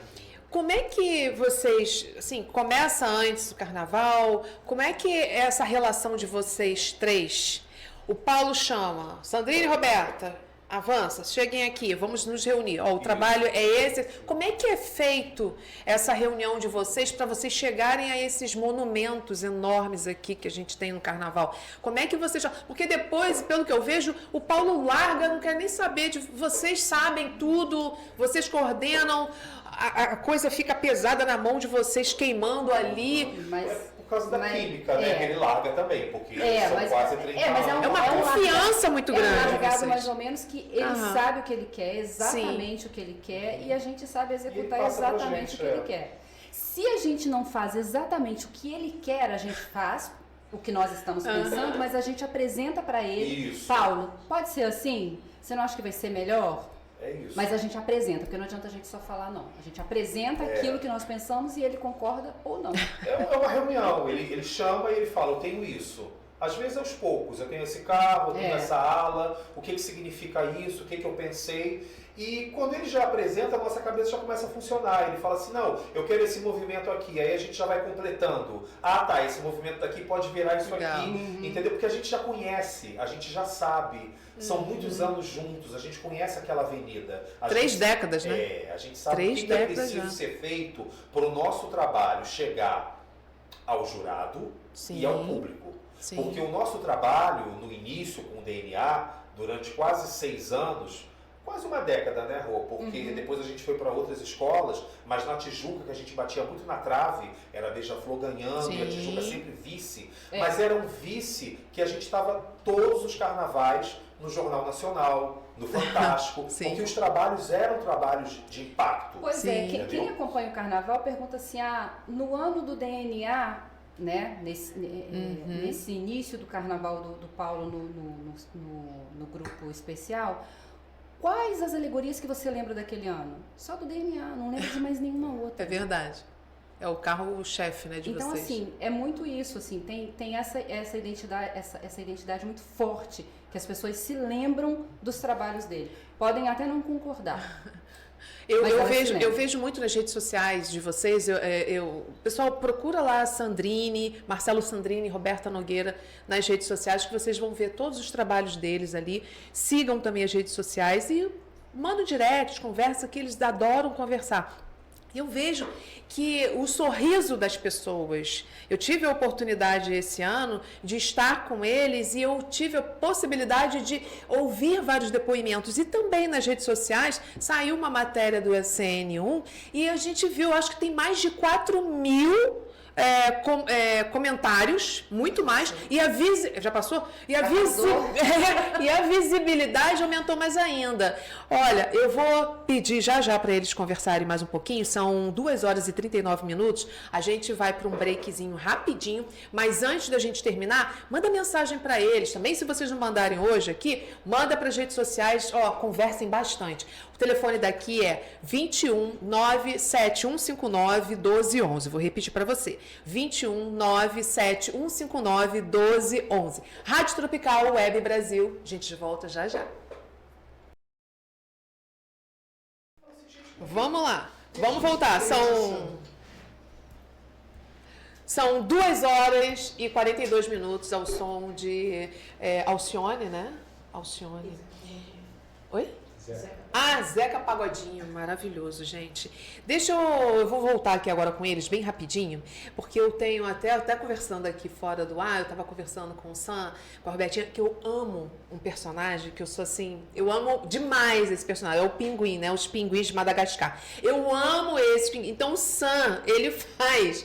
S2: como é que vocês, assim, começa antes do carnaval? Como é que é essa relação de vocês três? O Paulo chama, Sandrine e Roberta, avança, cheguem aqui, vamos nos reunir. Ó, o trabalho é esse. Como é que é feito essa reunião de vocês para vocês chegarem a esses monumentos enormes aqui que a gente tem no carnaval? Como é que vocês... Porque depois, pelo que eu vejo, o Paulo larga, não quer nem saber de... Vocês sabem tudo, vocês coordenam, a coisa fica pesada na mão de vocês, queimando ali.
S4: Mas
S3: Por causa da química, né? Que ele larga também, porque são quase 30
S4: mas
S3: anos.
S2: É uma confiança muito grande.
S4: É um
S2: de
S4: largado
S2: vocês.
S4: mais ou menos que ele
S2: Aham.
S4: sabe o que ele quer, exatamente o que ele quer, e a gente sabe executar
S3: passa pra
S4: exatamente
S3: gente,
S4: o que ele quer. Se a gente não faz exatamente o que ele quer, a gente faz o que nós estamos pensando, mas a gente apresenta para ele,
S3: Isso.
S4: Paulo, pode ser assim? Você não acha que vai ser melhor?
S3: É isso.
S4: Mas a gente apresenta, porque não adianta a gente só falar não. A gente apresenta aquilo que nós pensamos e ele concorda ou não.
S3: É uma reunião, ele chama e ele fala, eu tenho isso. Às vezes aos poucos, eu tenho esse carro, eu tenho essa ala, o que significa isso, o que eu pensei. E quando ele já apresenta, a nossa cabeça já começa a funcionar. Ele fala assim, não, eu quero esse movimento aqui. Aí a gente já vai completando. Ah, tá, esse movimento daqui pode virar isso
S2: Legal.
S3: aqui. Entendeu? Porque a gente já conhece, a gente já sabe. São muitos anos juntos, a gente conhece aquela avenida.
S2: 3 décadas, né?
S3: A gente sabe
S2: 3
S3: o que é
S2: décadas
S3: preciso
S2: já.
S3: ser feito para o nosso trabalho chegar ao jurado
S2: Sim.
S3: e ao público.
S2: Sim.
S3: Porque o nosso trabalho, no início com o DNA, durante quase 6 anos, quase uma década, né, Rô? Porque depois a gente foi para outras escolas, mas na Tijuca, que a gente batia muito na trave, era a Beija-Flor ganhando e a
S2: Sim.
S3: Tijuca sempre vice. Mas era um vice que a gente estava todos os carnavais no Jornal Nacional, no Fantástico,
S2: Sim.
S3: porque os trabalhos eram trabalhos de impacto.
S4: Pois
S2: Sim.
S4: é, quem acompanha o carnaval pergunta assim, no ano do DNA, né, nesse início do carnaval do Paulo no grupo especial, quais as alegorias que você lembra daquele ano? Só do DNA, não lembro de mais nenhuma outra.
S2: É verdade. É o carro-chefe, né, de
S4: Então,
S2: vocês.
S4: assim, é muito isso, assim, tem essa identidade muito forte, que as pessoas se lembram dos trabalhos dele. Podem até não concordar. Mas elas se lembram.
S2: Eu vejo muito nas redes sociais de vocês, o pessoal procura lá Sandrine, Marcelo Sandrine, Roberta Nogueira nas redes sociais, que vocês vão ver todos os trabalhos deles ali. Sigam também as redes sociais e mandam direct, conversa, que eles adoram conversar. Eu vejo que o sorriso das pessoas, eu tive a oportunidade esse ano de estar com eles e eu tive a possibilidade de ouvir vários depoimentos. E também nas redes sociais saiu uma matéria do SN1 e a gente viu, acho que tem mais de 4.000 comentários, muito mais, e a já passou? E a visibilidade aumentou mais ainda. Olha, eu vou pedir já para eles conversarem mais um pouquinho, são 2 horas e 39 minutos, a gente vai para um breakzinho rapidinho, mas antes da gente terminar, manda mensagem para eles também, se vocês não mandarem hoje aqui, manda para as redes sociais, conversem bastante. O telefone daqui é 21 97159 1211. Vou repetir para você. 21 97159 1211. Rádio Tropical Web Brasil. A gente volta já já. Vamos lá. Vamos voltar. São 2 horas e 42 minutos ao som de Alcione, né? Alcione. Oi? Zeca Pagodinho, maravilhoso, gente. Eu vou voltar aqui agora com eles bem rapidinho, porque eu tenho até conversando aqui fora do ar, eu tava conversando com o Sam, com a Robertinha, que eu amo um personagem, que eu sou assim, eu amo demais esse personagem, é o Pinguim, né? Os Pinguins de Madagascar. Eu amo esse Pinguim. Então o Sam, ele faz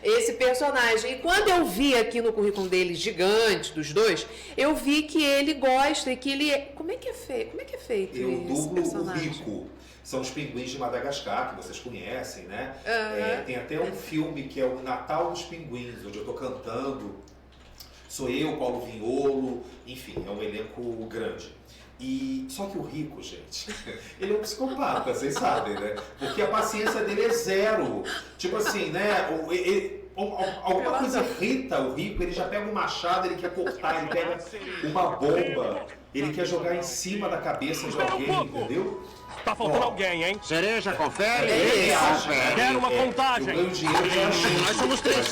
S2: esse personagem. E quando eu vi aqui no currículo dele, gigante, dos dois, eu vi que ele gosta e que ele... Como é que é feito
S5: Eu
S2: esse
S5: dublo o
S2: personagem?
S5: Rico. São os Pinguins de Madagascar, que vocês conhecem, né?
S2: Uhum.
S5: Tem até um filme que é o Natal dos Pinguins, onde eu tô cantando. Sou eu, Paulo Vinholo, enfim, é um elenco grande. Só que o Rico, gente, ele é um psicopata, vocês sabem, né? Porque a paciência dele é zero. Tipo assim, né? Alguma coisa irrita o Rico, ele já pega um machado, ele quer cortar, ele pega uma bomba, ele quer jogar em cima da cabeça de alguém, entendeu?
S6: Tá faltando alguém, hein?
S7: Cereja, confere.
S6: Quero uma contagem.
S5: Eu ganho dinheiro já achei.
S7: Nós somos 3.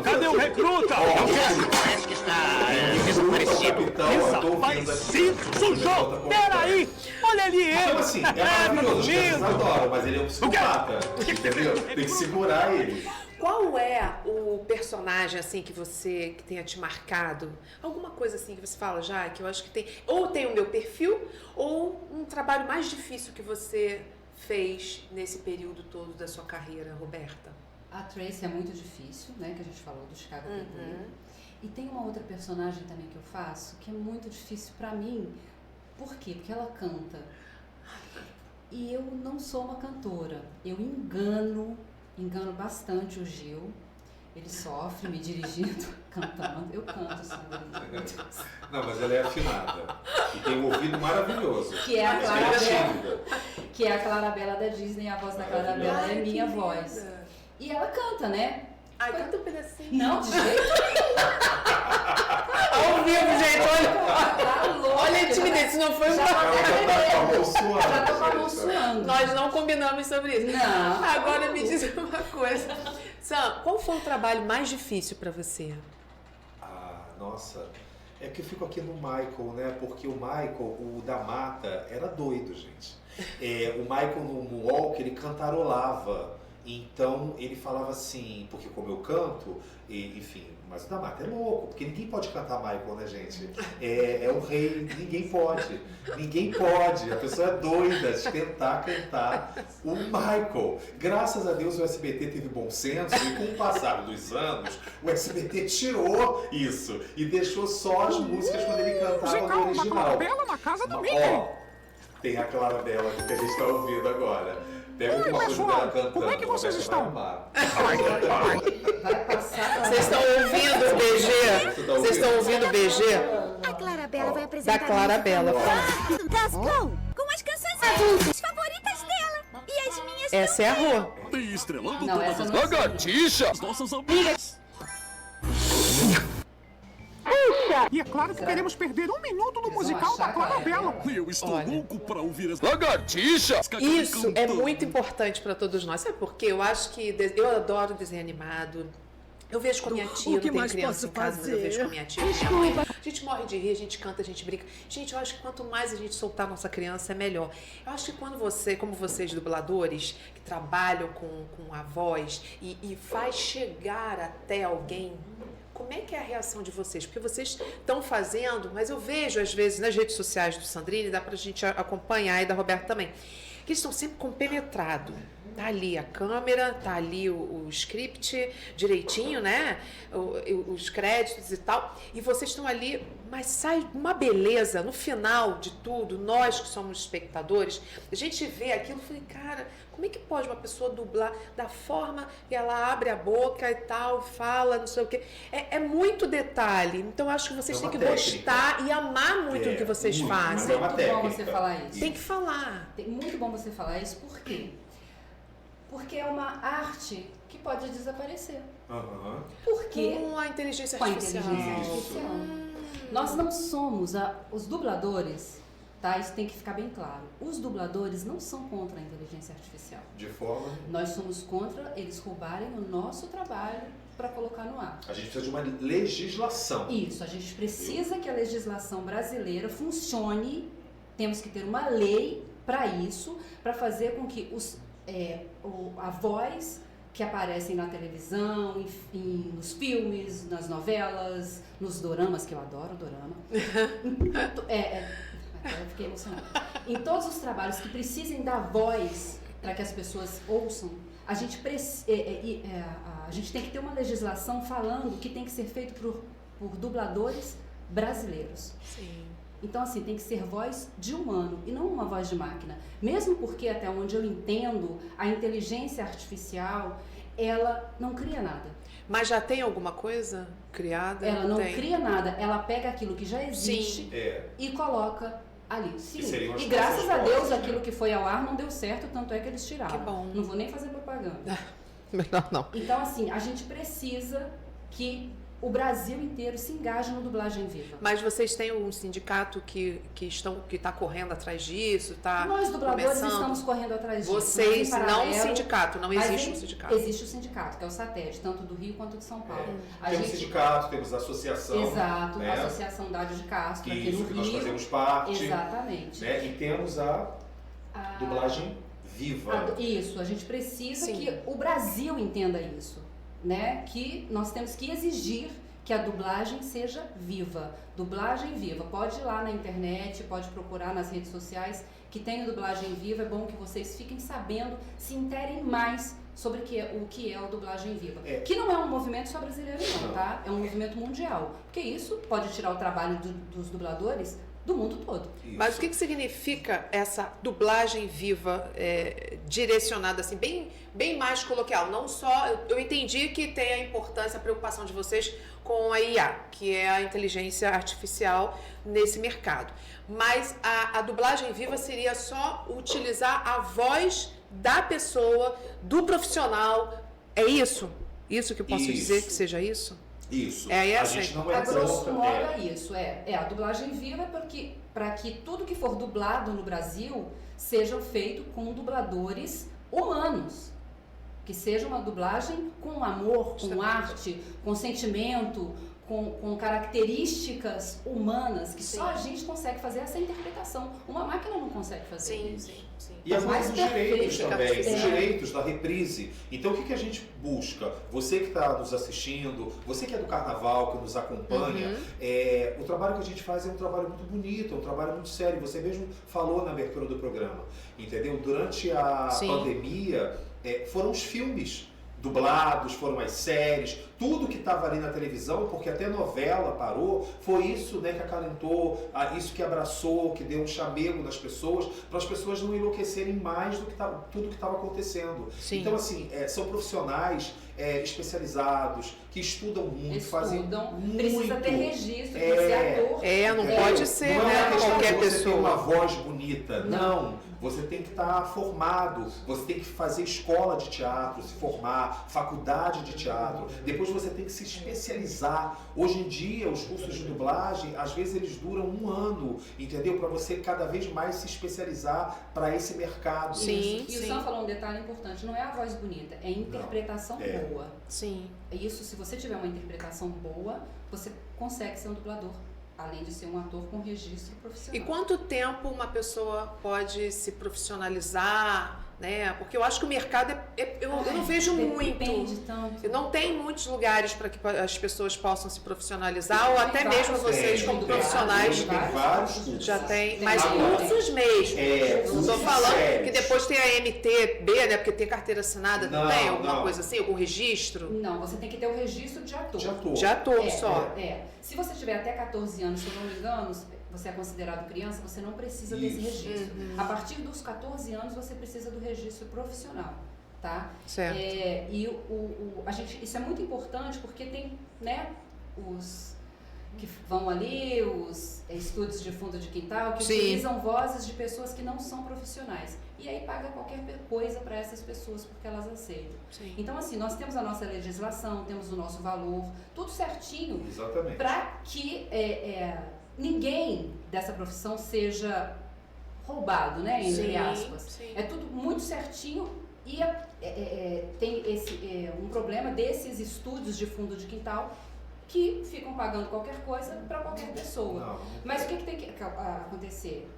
S6: Cadê o recruta?
S7: Parece que está desaparecido.
S6: Mas se sujou! Peraí! Olha ali
S5: Então
S6: ele!
S5: assim, é maravilhoso, as crianças
S6: lindo.
S5: adoram, mas ele é um psicopata, entendeu? Tem que segurar ele.
S2: Qual é o personagem, assim, que tenha te marcado? Alguma coisa assim que você fala, já, que eu acho que tem... Ou tem o meu perfil, ou um trabalho mais difícil que você fez nesse período todo da sua carreira, Roberta?
S4: A Tracy é muito difícil, né? Que a gente falou do Chicago PD. E tem uma outra personagem também que eu faço, que é muito difícil pra mim. Por quê? Porque ela canta. E eu não sou uma cantora. Eu engano bastante o Gil. Ele sofre me dirigindo, cantando. Eu canto, assim,
S5: Não, mas ela é afinada. E tem um ouvido maravilhoso.
S4: Que é a
S5: Mas ela é
S4: Clarabella.
S5: tímida.
S4: Que é a Clarabella da Disney, a voz da Clarabella
S2: Ai,
S4: é
S2: que
S4: minha
S2: linda.
S4: voz. E ela canta, né?
S2: Ai, canta um pedacinho.
S4: Não, de jeito
S2: Ao vivo, gente, olha.
S4: tá louco.
S2: Olha a timidez, se não foi
S4: Já
S2: uma...
S4: tá até
S5: Tá com a mão suando,
S4: Já tô com a mão
S5: gente.
S4: suando.
S2: Nós não combinamos sobre isso.
S4: Não.
S2: Agora me diz uma coisa. Sam, qual foi o trabalho mais difícil pra você?
S5: Nossa. É que eu fico aqui no Michael, né? Porque o Michael, o da Mata, era doido, gente. O Michael no Moonwalk, ele cantarolava. Então, ele falava assim, porque como eu canto, enfim, mas o da Mata é louco, porque ninguém pode cantar Michael, né, gente? É o rei, ninguém pode. Ninguém pode. A pessoa é doida de tentar cantar o Michael. Graças a Deus o SBT teve bom senso e com o passar dos anos, o SBT tirou isso e deixou só as músicas quando ele cantava no original.
S6: na casa do
S5: Ó, tem a Clarabella que a gente está ouvindo agora. Pega alguma coisa dela cantando.
S6: como é que vocês
S5: você
S6: estão?
S5: vai amar.
S4: Vai passar.
S2: Vocês estão ouvindo o BG? Vocês estão ouvindo o BG?
S8: A Clarabella vai apresentar
S2: Da Clarabella.
S8: Das Glow, com as canções adultas favoritas dela. E as minhas
S2: Essa é a Rô.
S6: E estrelando
S4: Não, essa não é.
S6: lagartixas, nossas amigas. E é claro que queremos perder 1 minuto no
S4: Eles vão
S6: musical da
S4: achar que ela é
S6: Clarabella.
S4: bela.
S6: Eu estou
S2: Olha.
S6: louco pra ouvir as lagartixas.
S2: Isso é muito importante para todos nós. Sabe por quê? Eu acho que eu adoro desenho animado. Eu vejo com a minha tia, eu não tenho criança em casa, mas eu vejo com a minha tia. A gente morre de rir, a gente canta, a gente brinca. Gente, eu acho que quanto mais a gente soltar a nossa criança, é melhor. Eu acho que quando você, como vocês dubladores, que trabalham com a voz e faz chegar até alguém, como é que é a reação de vocês? Porque vocês estão fazendo, mas eu vejo às vezes nas redes sociais do Sandrine, dá pra gente acompanhar, e da Roberta também, que eles estão sempre compenetrados. tá ali a câmera, tá ali o script direitinho, né? Os créditos e tal. E vocês estão ali, mas sai uma beleza no final de tudo. Nós que somos espectadores, a gente vê aquilo e fala, cara, como é que pode uma pessoa dublar da forma que ela abre a boca e tal, fala, não sei o quê. É muito detalhe. Então, acho que vocês
S5: É
S2: têm
S5: uma
S2: que
S5: técnica.
S2: gostar e amar muito o que vocês
S5: muito, mas
S2: fazem.
S5: é uma
S4: Muito bom
S5: técnica.
S4: você falar isso.
S2: Tem que falar.
S4: Muito bom você falar isso, por quê? Porque é uma arte que pode desaparecer.
S5: Aham.
S4: Por quê?
S2: Com a inteligência
S4: Com a
S2: artificial.
S4: inteligência
S5: Isso.
S4: artificial. Nós não somos os dubladores, tá? Isso tem que ficar bem claro. Os dubladores não são contra a inteligência artificial.
S5: De forma...
S4: Nós somos contra eles roubarem o nosso trabalho para colocar no ar.
S5: A gente precisa de uma legislação.
S4: Isso, a gente precisa que a legislação brasileira funcione. Temos que ter uma lei para isso, para fazer com que a voz que aparecem na televisão, nos filmes, nas novelas, nos doramas, que eu adoro dorama. Eu fiquei emocionada. Em todos os trabalhos que precisem dar voz para que as pessoas ouçam, a gente tem que ter uma legislação falando que tem que ser feito por dubladores brasileiros.
S2: Sim.
S4: Então, assim, tem que ser voz de humano e não uma voz de máquina. Mesmo porque, até onde eu entendo, a inteligência artificial, ela não cria nada.
S2: Mas já tem alguma coisa criada?
S4: Ela não
S2: tem.
S4: cria nada. Ela pega aquilo que já existe
S5: É.
S4: e coloca ali. Sim.
S5: Que seriam as
S4: E graças a Deus,
S5: nossas vozes,
S4: aquilo
S5: né?
S4: que foi ao ar não deu certo, tanto é que eles tiraram.
S2: Que bom.
S4: Não vou nem fazer propaganda.
S2: Melhor não.
S4: Então, assim, a gente precisa que o Brasil inteiro se engaje no Dublagem Viva.
S2: Mas vocês têm um sindicato que está correndo atrás disso? Tá
S4: Nós, dubladores,
S2: começando?
S4: estamos correndo atrás disso.
S2: Vocês,
S4: Mas, em
S2: não um
S4: paralelo,
S2: sindicato, não
S4: mas
S2: existe um sindicato.
S4: Existe o sindicato, que é o SATED, tanto do Rio quanto de São Paulo. A
S5: Temos
S4: gente-
S5: sindicato, temos associação.
S4: Exato,
S5: né?
S4: a Associação Dádio de Castro, aqui
S5: Isso,
S4: no
S5: que
S4: Rio.
S5: nós fazemos parte.
S4: Exatamente.
S5: Né? E temos a
S4: A-
S5: dublagem viva.
S4: Isso, a gente precisa
S2: Sim.
S4: que o Brasil entenda isso, né? Que nós temos que exigir que a dublagem seja viva. Dublagem viva. Pode ir lá na internet, pode procurar nas redes sociais que tem o Dublagem Viva. É bom que vocês fiquem sabendo, se interem mais sobre o que é o Dublagem Viva.
S5: É.
S4: Que não é um movimento só brasileiro não,
S5: Não.
S4: tá? É um movimento mundial. Porque isso pode tirar o trabalho dos dubladores do mundo todo.
S5: Isso.
S2: Mas o que significa essa dublagem viva direcionada assim, bem mais coloquial? Não só, eu entendi que tem a importância, a preocupação de vocês com a IA, que é a inteligência artificial nesse mercado. Mas a dublagem viva seria só utilizar a voz da pessoa, do profissional. É isso? Isso que eu posso
S5: Isso.
S2: dizer que seja isso?
S5: Isso.
S2: É
S5: a
S2: essa
S5: gente
S2: aí.
S5: não é
S4: A grosso
S5: contra.
S4: modo é isso, a dublagem viva para que tudo que for dublado no Brasil seja feito com dubladores humanos, que seja uma dublagem com amor, com arte, com sentimento, com características humanas, que só a gente consegue fazer essa interpretação. Uma máquina não consegue fazer isso.
S2: sim.
S5: E as
S4: mais
S5: nossas direitos
S4: perfeita.
S5: também, os
S4: É.
S5: direitos da reprise. Então o que a gente busca? Você que está nos assistindo, você que é do carnaval, que nos acompanha,
S2: Uhum.
S5: o trabalho que a gente faz é um trabalho muito bonito, é um trabalho muito sério. Você mesmo falou na abertura do programa, entendeu? Durante a
S2: Sim.
S5: pandemia, foram os filmes dublados, foram as séries, tudo que estava ali na televisão, porque até novela parou, foi isso, né, que acalentou, isso que abraçou, que deu um chamego nas pessoas, para as pessoas não enlouquecerem mais do que tudo que estava acontecendo.
S2: Sim.
S5: Então, assim, são profissionais especializados, que estudam muito, fazem muito.
S4: Precisa ter registro, tem que ser ator.
S2: Não
S5: Entendeu?
S2: pode ser,
S5: Não é
S2: né,
S5: uma questão
S2: qualquer
S5: de você ter
S2: pessoa.
S5: uma voz bonita, não. Você tem que estar formado, você tem que fazer escola de teatro, se formar, faculdade de teatro. Depois você tem que se especializar. Hoje em dia, os cursos de dublagem, às vezes eles duram 1 ano, entendeu? Para você cada vez mais se especializar para esse mercado.
S2: Sim.
S4: E o Sam falou um detalhe importante, não é a voz bonita, é a interpretação boa.
S2: Sim.
S4: Isso, se você tiver uma interpretação boa, você consegue ser um dublador, além de ser um ator com registro profissional.
S2: E quanto tempo uma pessoa pode se profissionalizar né? Porque eu acho que o mercado eu não vejo muito.
S4: Depende tanto.
S2: Não tem muitos lugares para que as pessoas possam se profissionalizar, ou até mesmo vocês como profissionais
S5: Tem vários cursos.
S2: já tem, mas
S5: Agora,
S2: cursos mesmo. Não estou
S5: cursos
S2: falando
S5: sérios.
S2: que depois tem a MTB, né? Porque tem carteira assinada
S5: Não,
S2: também, alguma
S5: não.
S2: coisa assim, algum registro?
S4: Não, você tem que ter o registro de ator.
S5: De ator.
S2: De ator só.
S4: Se você tiver até 14 anos, se eu não me engano, você é considerado criança, você não precisa desse
S5: Isso.
S4: registro. A partir dos 14 anos, você precisa do registro profissional, tá?
S2: Certo.
S4: E isso é muito importante porque tem, né, os que vão ali, os estúdios de fundo de quintal, que
S2: Sim.
S4: utilizam vozes de pessoas que não são profissionais. E aí paga qualquer coisa para essas pessoas porque elas aceitam.
S2: Sim.
S4: Então, assim, nós temos a nossa legislação, temos o nosso valor, tudo certinho
S5: Exatamente.
S4: para que ninguém dessa profissão seja roubado, né, entre
S2: Sim,
S4: aspas.
S2: sim.
S4: É tudo muito certinho e tem um problema desses estúdios de fundo de quintal que ficam pagando qualquer coisa para qualquer pessoa.
S5: Não.
S4: Mas o que tem que acontecer?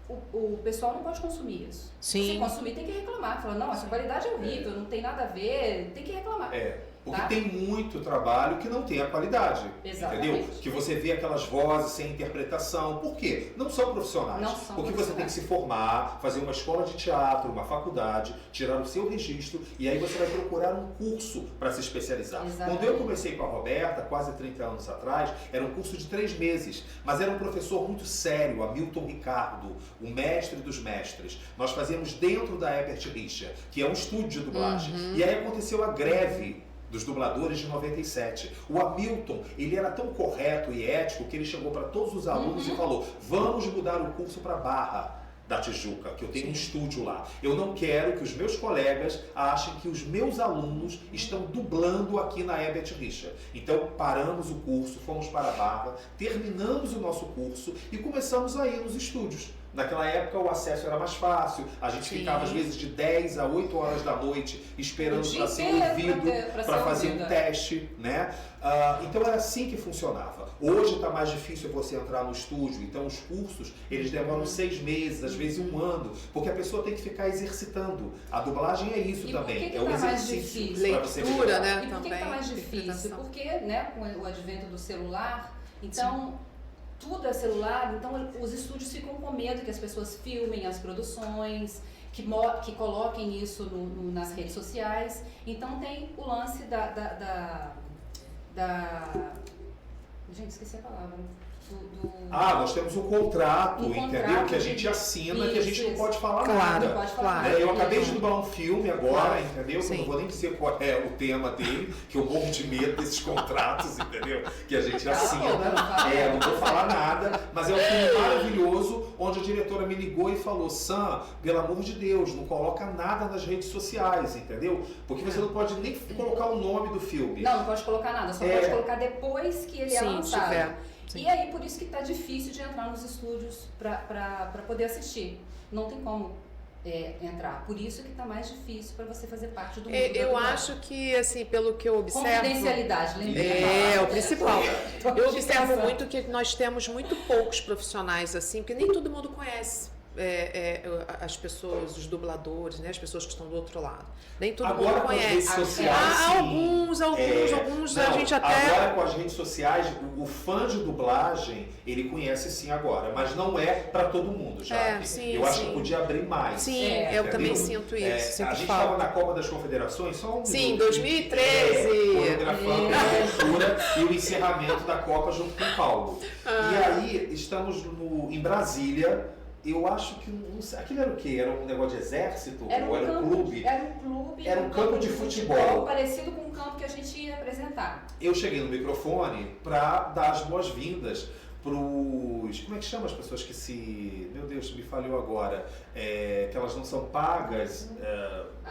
S4: O pessoal não pode consumir isso.
S2: Sim.
S4: Se consumir, tem que reclamar. Falar, não, essa qualidade é horrível, não tem nada a ver, tem que reclamar.
S5: Porque
S4: Tá?
S5: tem muito trabalho que não tem a qualidade.
S4: Exatamente.
S5: Entendeu? Que você vê aquelas vozes sem interpretação. Por quê? Não são profissionais.
S4: Não são
S5: porque você
S4: profissionais.
S5: tem que se formar, fazer uma escola de teatro, uma faculdade, tirar o seu registro e aí você vai procurar um curso para se especializar.
S4: Exatamente.
S5: Quando eu comecei com a Roberta, quase 30 anos atrás, era um curso de 3 meses, mas era um professor muito sério, Hamilton Ricardo, o mestre dos mestres. Nós fazíamos dentro da Herbert Richa, que é um estúdio de dublagem. E aí aconteceu a greve dos dubladores de 97. O Hamilton, ele era tão correto e ético que ele chegou para todos os alunos e falou: vamos mudar o curso para Barra da Tijuca, que eu tenho um estúdio lá. Eu não quero que os meus colegas achem que os meus alunos estão dublando aqui na Herbert Richa. Então paramos o curso, fomos para Barra, terminamos o nosso curso e começamos a ir nos estúdios. Naquela época o acesso era mais fácil, a gente ficava às vezes de 10 a 8 horas da noite esperando para ser ouvido, para fazer um teste, né? Então era assim que funcionava. Hoje está mais difícil você entrar no estúdio, então os cursos eles demoram 6 meses, às vezes 1 ano, porque a pessoa tem que ficar exercitando. A dublagem é isso também, é o exercício para você
S2: leitura,
S5: melhorar.
S2: né?
S4: E por que está mais difícil? Porque, né, com o advento do celular, então tudo é celular, então os estúdios ficam com medo que as pessoas filmem as produções, que coloquem isso nas redes sociais. Então tem o lance Gente, esqueci a palavra.
S5: Nós temos um contrato,
S4: Um
S5: entendeu?
S4: contrato
S5: Que a gente assina, que a gente não
S4: isso.
S5: pode falar
S2: Claro,
S5: nada.
S4: Não pode falar
S5: Né?
S4: nada.
S5: Eu acabei de dublar um filme agora,
S2: Claro.
S5: entendeu?
S2: Sim.
S5: Eu não vou nem dizer qual é o tema dele, que eu morro de medo desses contratos, entendeu? Que a gente assina. Não vou falar nada, mas é um filme maravilhoso, onde a diretora me ligou e falou: Sam, pelo amor de Deus, não coloca nada nas redes sociais, entendeu? Porque você não pode nem colocar o nome do filme.
S4: Não pode colocar nada, só pode colocar depois que ele é
S2: Sim,
S4: lançado.
S2: tiver. Sim.
S4: E aí, por isso que tá difícil de entrar nos estúdios para poder assistir. Não tem como entrar. Por isso que tá mais difícil para você fazer parte do mundo da
S2: Eu
S4: dublagem.
S2: acho que, assim, pelo que eu observo...
S4: Confidencialidade, lembrei.
S2: É o principal. Eu observo
S4: pensando.
S2: muito que nós temos muito poucos profissionais, assim, porque nem todo mundo conhece as pessoas, os dubladores, né, as pessoas que estão do outro lado. Nem todo
S5: Agora
S2: mundo
S5: com as
S2: conhece.
S5: redes sociais,
S2: Há
S5: sim.
S2: alguns a
S5: Não,
S2: gente até...
S5: Agora com as redes sociais, o fã de dublagem, ele conhece sim agora, mas não é pra todo mundo, já.
S2: sim,
S5: eu acho
S2: sim.
S5: que podia abrir mais.
S2: Sim,
S4: É,
S2: eu também
S5: entendeu?
S2: sinto isso,
S5: A
S2: sinto
S5: gente
S2: falta.
S5: estava na Copa das Confederações, só um
S2: Sim,
S5: minuto.
S2: 2013.
S5: Coreografando a abertura e o encerramento da Copa junto com o Paulo. E aí, estamos em Brasília. Eu acho que, não sei, aquilo era o quê? Era um negócio de exército? Ou era um clube?
S4: Era um clube.
S5: Era um campo de futebol.
S4: Parecido com o campo que a gente ia apresentar.
S5: Eu cheguei no microfone para dar as boas-vindas pros... Como é que chama as pessoas que se... Meu Deus, me falhou agora. Que elas não são pagas.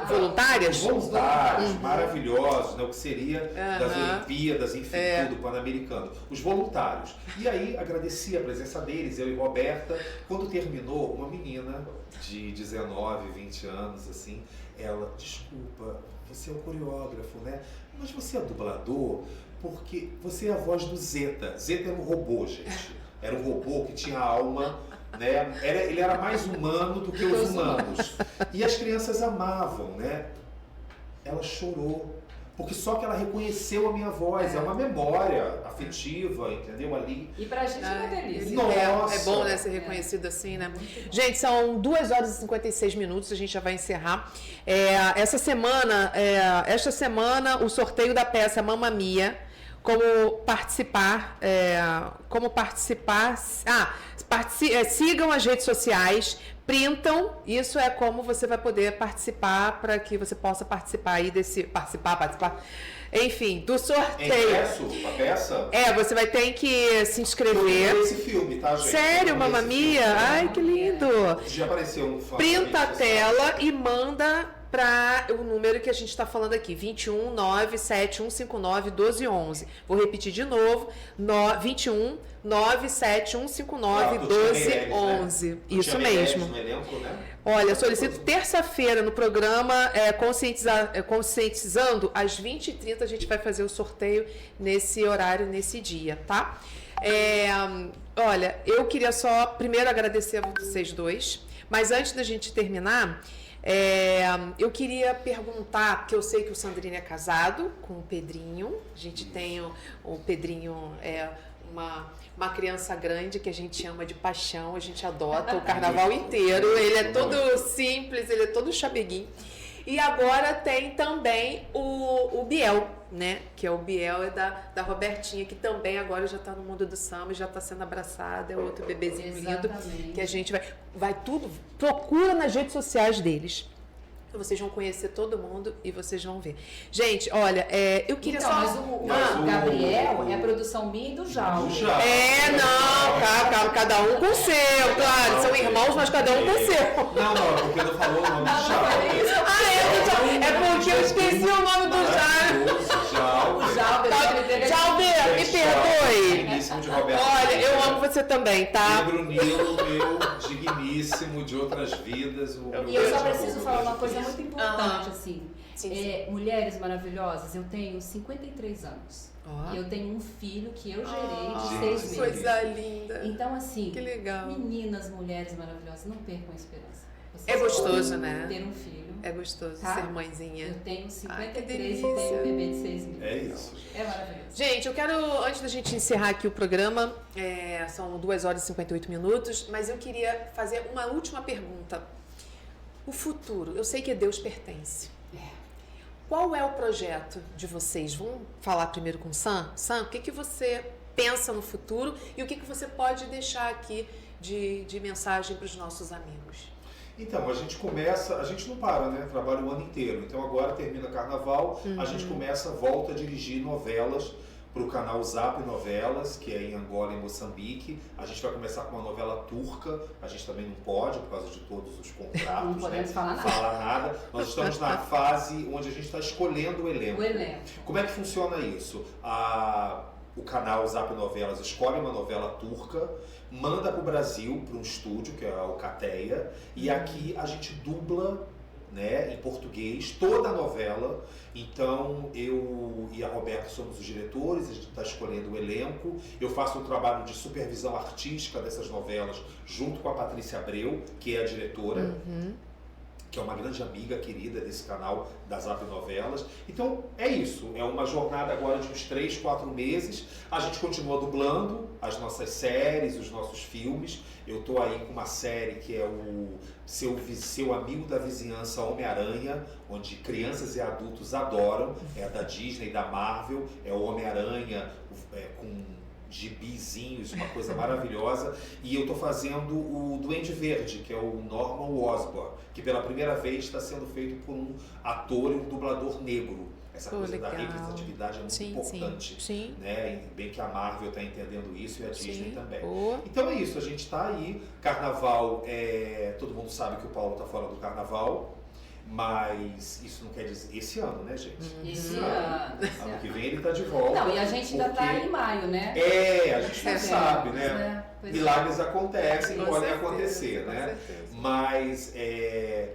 S2: Voluntárias?
S5: Os voluntários, maravilhosos, né? O que seria das Olimpíadas, enfim, tudo pan-americano. Os voluntários. E aí, agradeci a presença deles, eu e Roberta. Quando terminou, uma menina de 19, 20 anos, assim, ela, desculpa, você é o coreógrafo, né? Mas você é dublador? Porque você é a voz do Zeta. Zeta era um robô, gente. Era um robô que tinha alma né? Ele era mais humano do que os humanos. E as crianças amavam, né? Ela chorou. Porque só que ela reconheceu a minha voz. É uma memória afetiva, entendeu? Ali.
S4: E pra gente é uma delícia.
S5: Nossa.
S2: É bom, né, ser reconhecido assim, né? Gente, são 2 horas e 56 minutos, a gente já vai encerrar. Esta semana, o sorteio da peça Mamma Mia, sigam as redes sociais, printam, isso é como você vai poder participar, para que você possa participar aí enfim, do sorteio.
S5: Impresso, a peça?
S2: Você vai ter que se inscrever.
S5: Eu vi esse filme, tá, gente?
S2: Sério, Mamma Mia? Ai, que lindo!
S5: Já apareceu um fã.
S2: Printa a tela e manda para o número que a gente está falando aqui, 21 97159 1211. Vou repetir de novo, 21 97159 1211.
S5: Né?
S2: Isso mesmo.
S5: No elenco, né?
S2: Olha, solicito terça-feira no programa Conscientizando, às 20h30 a gente vai fazer o sorteio nesse horário, nesse dia, tá? Olha, eu queria só primeiro agradecer a vocês dois, mas antes da gente terminar, eu queria perguntar, porque eu sei que o Sandrine é casado com o Pedrinho, a gente tem o Pedrinho, uma criança grande que a gente ama de paixão, a gente adota o carnaval inteiro, ele é todo simples, ele é todo chabeguinho. E agora tem também o Biel, né? Que é o Biel da Robertinha, que também agora já está no mundo do samba, já está sendo abraçada, é outro bebezinho lindo, que a gente vai tudo, procura nas redes sociais deles. Vocês vão conhecer todo mundo e vocês vão ver. Gente, olha, eu queria
S4: então,
S2: só...
S4: Mas o Gabriel é a produção minha e do Jal.
S2: Não, cada um com o seu, claro. São irmãos, mas cada um com o seu.
S5: Não, porque não falou o nome do Jal.
S2: É porque eu esqueci o nome do Jal.
S4: O Jal,
S2: me perdoe. Olha, eu amo você também, tá?
S5: Pedro Nilo, meu digníssimo de outras vidas.
S4: E eu só preciso falar uma coisa muito importante, assim.
S2: Sim.
S4: Mulheres maravilhosas, eu tenho 53 anos. E eu tenho um filho que eu gerei de 6 meses.
S2: Coisa linda.
S4: Então, assim,
S2: que legal.
S4: Meninas, mulheres maravilhosas, não percam a esperança.
S2: É gostoso, né?
S4: Ter um filho.
S2: É gostoso
S4: tá?
S2: ser mãezinha.
S4: Eu tenho 53 e
S2: delícia.
S4: tenho um bebê de 6 meses.
S5: É isso.
S4: É maravilhoso.
S2: Gente, eu quero, antes da gente encerrar aqui o programa, são 2 horas e 58 minutos, mas eu queria fazer uma última pergunta. O futuro, eu sei que Deus pertence. Qual é o projeto de vocês? Vamos falar primeiro com o Sam? Sam, o que você pensa no futuro e o que você pode deixar aqui de mensagem para os nossos amigos?
S5: Então, a gente não para, né? Trabalha o ano inteiro. Então agora termina carnaval, a gente volta a dirigir novelas para o canal Zap Novelas, que é em Angola e Moçambique. A gente vai começar com uma novela turca, a gente também não pode, por causa de todos os contratos.
S4: Não podemos falar
S5: nada. Nós estamos na fase onde a gente está escolhendo o elenco. Como é que funciona isso? O canal Zap Novelas escolhe uma novela turca, manda para o Brasil, para um estúdio, que é a Alcateia, e aqui a gente dubla, né, em português toda a novela. Então eu e a Roberta somos os diretores, a gente está escolhendo o elenco. Eu faço um trabalho de supervisão artística dessas novelas junto com a Patrícia Abreu, que é a diretora, que é uma grande amiga querida desse canal das Zap Novelas. Então é isso, é uma jornada agora de uns 3, 4 meses. A gente continua dublando as nossas séries, os nossos filmes. Eu tô aí com uma série que é o Seu Amigo da Vizinhança Homem-Aranha, onde crianças e adultos adoram. É da Disney, da Marvel, é o Homem-Aranha com gibizinhos, uma coisa maravilhosa. E eu tô fazendo o Duende Verde, que é o Norman Osborn, que pela primeira vez está sendo feito por um ator e um dublador negro. Essa coisa
S2: legal.
S5: da representatividade é muito importante.
S2: Sim.
S5: Né? E bem que a Marvel está entendendo isso e a Disney também.
S2: Boa.
S5: Então é isso, a gente está aí. Carnaval, todo mundo sabe que o Paulo está fora do carnaval, mas isso não quer dizer esse ano, né, gente?
S4: Esse ano.
S5: Ano que vem ele está de volta.
S4: Não, e a gente ainda está em maio, né?
S5: A gente não sabe, né? milagres acontecem,
S2: Com
S5: podem
S2: certeza,
S5: acontecer,
S2: com
S5: né?
S2: certeza.
S5: Mas,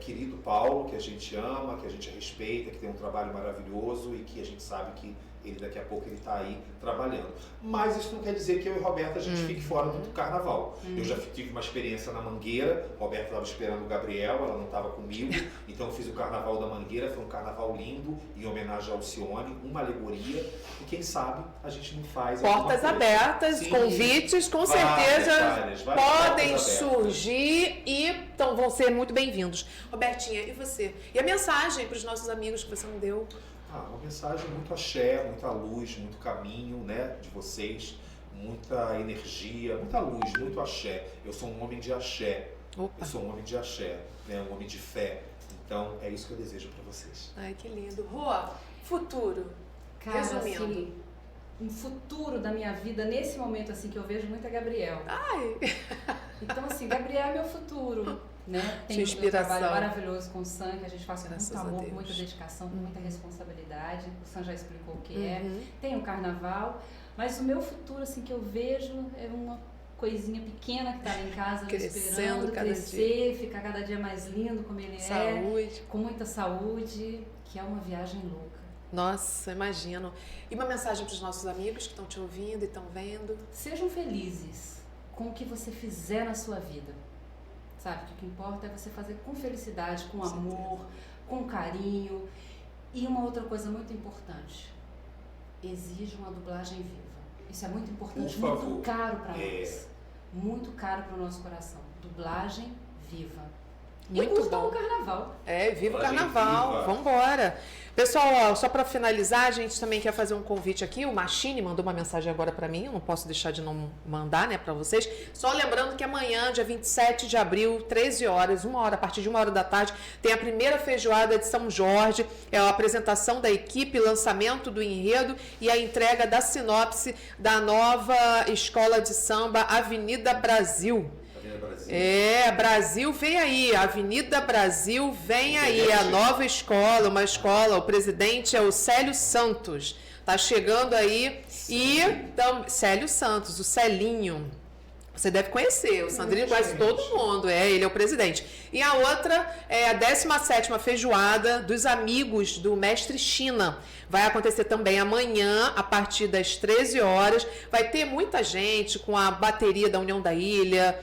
S5: querido Paulo, que a gente ama, que a gente respeita, que tem um trabalho maravilhoso e que a gente sabe que ele daqui a pouco ele está aí trabalhando. Mas isso não quer dizer que eu e Roberta a gente fique fora do carnaval. Eu já tive uma experiência na Mangueira, Roberta estava esperando o Gabriel, ela não estava comigo, então eu fiz o carnaval da Mangueira, foi um carnaval lindo, em homenagem ao Alcione, uma alegoria, e quem sabe a gente não faz
S2: Portas
S5: alguma coisa.
S2: abertas,
S5: Sim.
S2: convites, com
S5: Várias,
S2: certeza
S5: várias
S2: podem
S5: portas abertas.
S2: surgir e então vão ser muito bem-vindos. Robertinha, e você? E a mensagem para os nossos amigos que você não deu?
S5: Uma mensagem muito axé, muita luz, muito caminho, né, de vocês, muita energia, muita luz, muito axé. Eu sou um homem de axé.
S2: Opa.
S5: Eu sou um homem de axé, né, um homem de fé. Então é isso que eu desejo para vocês.
S2: Ai, que lindo. Rô, futuro.
S4: Cara,
S2: Resumindo.
S4: assim, um futuro da minha vida, nesse momento assim, que eu vejo muito é Gabriel.
S2: Ai,
S4: Então, assim, Gabriel é meu futuro, né? Tem
S2: Sua
S4: um
S2: inspiração.
S4: trabalho maravilhoso com o Sam, que a gente faz com
S2: Graças
S4: muito
S2: a
S4: amor,
S2: Deus.
S4: com muita dedicação, com muita responsabilidade. O Sam já explicou o que
S2: Uhum.
S4: é. Tem o carnaval, mas o meu futuro, assim, que eu vejo é uma coisinha pequena que tá lá em casa, me
S2: Crescendo
S4: esperando
S2: cada
S4: crescer, ficar cada dia mais lindo como ele é,
S2: saúde.
S4: com muita saúde, que é uma viagem louca.
S2: Nossa, imagino. E uma mensagem para os nossos amigos que estão te ouvindo e estão vendo?
S4: Sejam felizes com o que você fizer na sua vida. Sabe, que o que importa é você fazer com felicidade, com amor, com carinho. E uma outra coisa muito importante, exijam a dublagem viva. Isso é muito importante,
S5: Por favor.
S4: muito caro para nós. Muito caro para o nosso coração. Dublagem viva.
S2: Muito
S4: e curtam
S2: bom.
S4: o carnaval.
S2: É, viva o
S5: Dublagem
S2: carnaval.
S5: viva.
S2: Vambora. Pessoal, ó, só para finalizar, a gente também quer fazer um convite aqui. O Machine mandou uma mensagem agora para mim, eu não posso deixar de não mandar, né, para vocês. Só lembrando que amanhã, dia 27 de abril, 13 horas, a partir de 1h da tarde, tem a primeira feijoada de São Jorge, é a apresentação da equipe, lançamento do enredo e a entrega da sinopse da nova escola de samba Avenida Brasil. Brasil vem aí, Avenida Brasil vem aí, a nova escola, uma escola, o presidente é o Célio Santos, tá chegando aí, e Célio Santos, o Celinho, você deve conhecer, o Sandrinho conhece todo mundo, ele é o presidente. E a outra é a 17ª feijoada dos amigos do Mestre China. Vai acontecer também amanhã, a partir das 13 horas. Vai ter muita gente com a bateria da União da Ilha,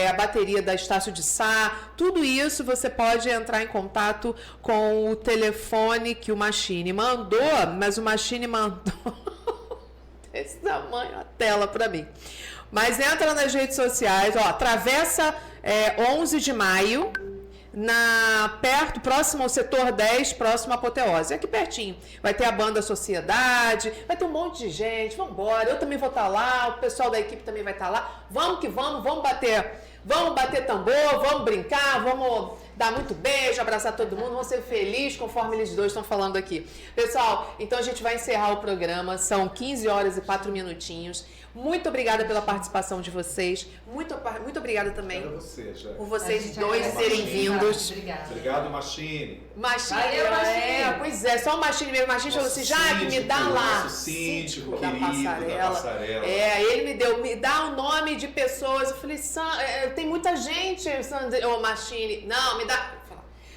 S2: a bateria da Estácio de Sá. Tudo isso você pode entrar em contato com o telefone que o Machine mandou, mas o Machine mandou desse tamanho a tela para mim. Mas entra nas redes sociais, Travessa 11 de maio, próximo ao setor 10, próximo à Apoteose, aqui pertinho. Vai ter a banda Sociedade, vai ter um monte de gente, vamos embora, eu também vou estar lá, o pessoal da equipe também vai estar lá, vamos que vamos bater tambor, vamos brincar, vamos dar muito beijo, abraçar todo mundo, vamos ser felizes conforme eles dois estão falando aqui. Pessoal, então a gente vai encerrar o programa, são 15 horas e 4 minutinhos. Muito obrigada pela participação de vocês. Muito obrigada também por vocês dois serem vindos.
S5: Obrigado, Machine.
S2: Machine,
S4: Valeu, Machine.
S2: pois é, só o Machine mesmo. Machine falou assim, Jaque, me dá lá.
S5: Nosso síndico
S2: da
S5: querido,
S2: passarela.
S5: da passarela.
S2: Ele me dá o nome de pessoas. Eu falei, tem muita gente, Machine. Não, me dá.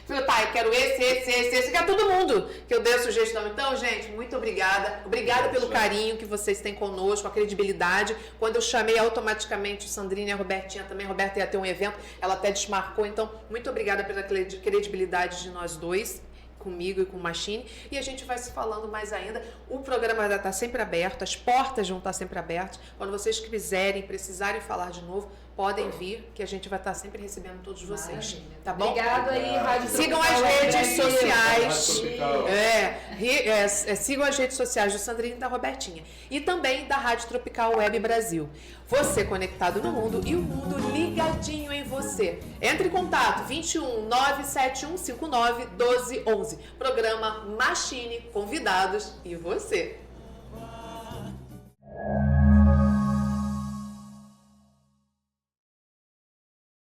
S2: Eu falei, tá, eu quero esse, quero todo mundo que eu dei a sugestão. Então, gente, muito obrigada. Obrigada pelo carinho que vocês têm conosco, a credibilidade. Quando eu chamei automaticamente o Sandrinho e a Robertinha também, a Roberta ia ter um evento, ela até desmarcou. Então, muito obrigada pela credibilidade de nós dois, comigo e com o Machine, e a gente vai se falando mais ainda. O programa vai estar sempre aberto, as portas vão estar sempre abertas. Quando vocês quiserem, precisarem falar de novo, podem vir, que a gente vai estar sempre recebendo todos vocês.
S4: Maravilha.
S2: Tá bom?
S4: Obrigado aí, Rádio
S2: Sigam
S4: Tropical
S2: as redes
S4: Web.
S2: sociais. Sigam as redes sociais do Sandrinho e da Robertinha. E também da Rádio Tropical Web Brasil. Você conectado no mundo e o mundo ligadinho em você. Entre em contato 21 971 59 12 11. Programa Machine, convidados e você.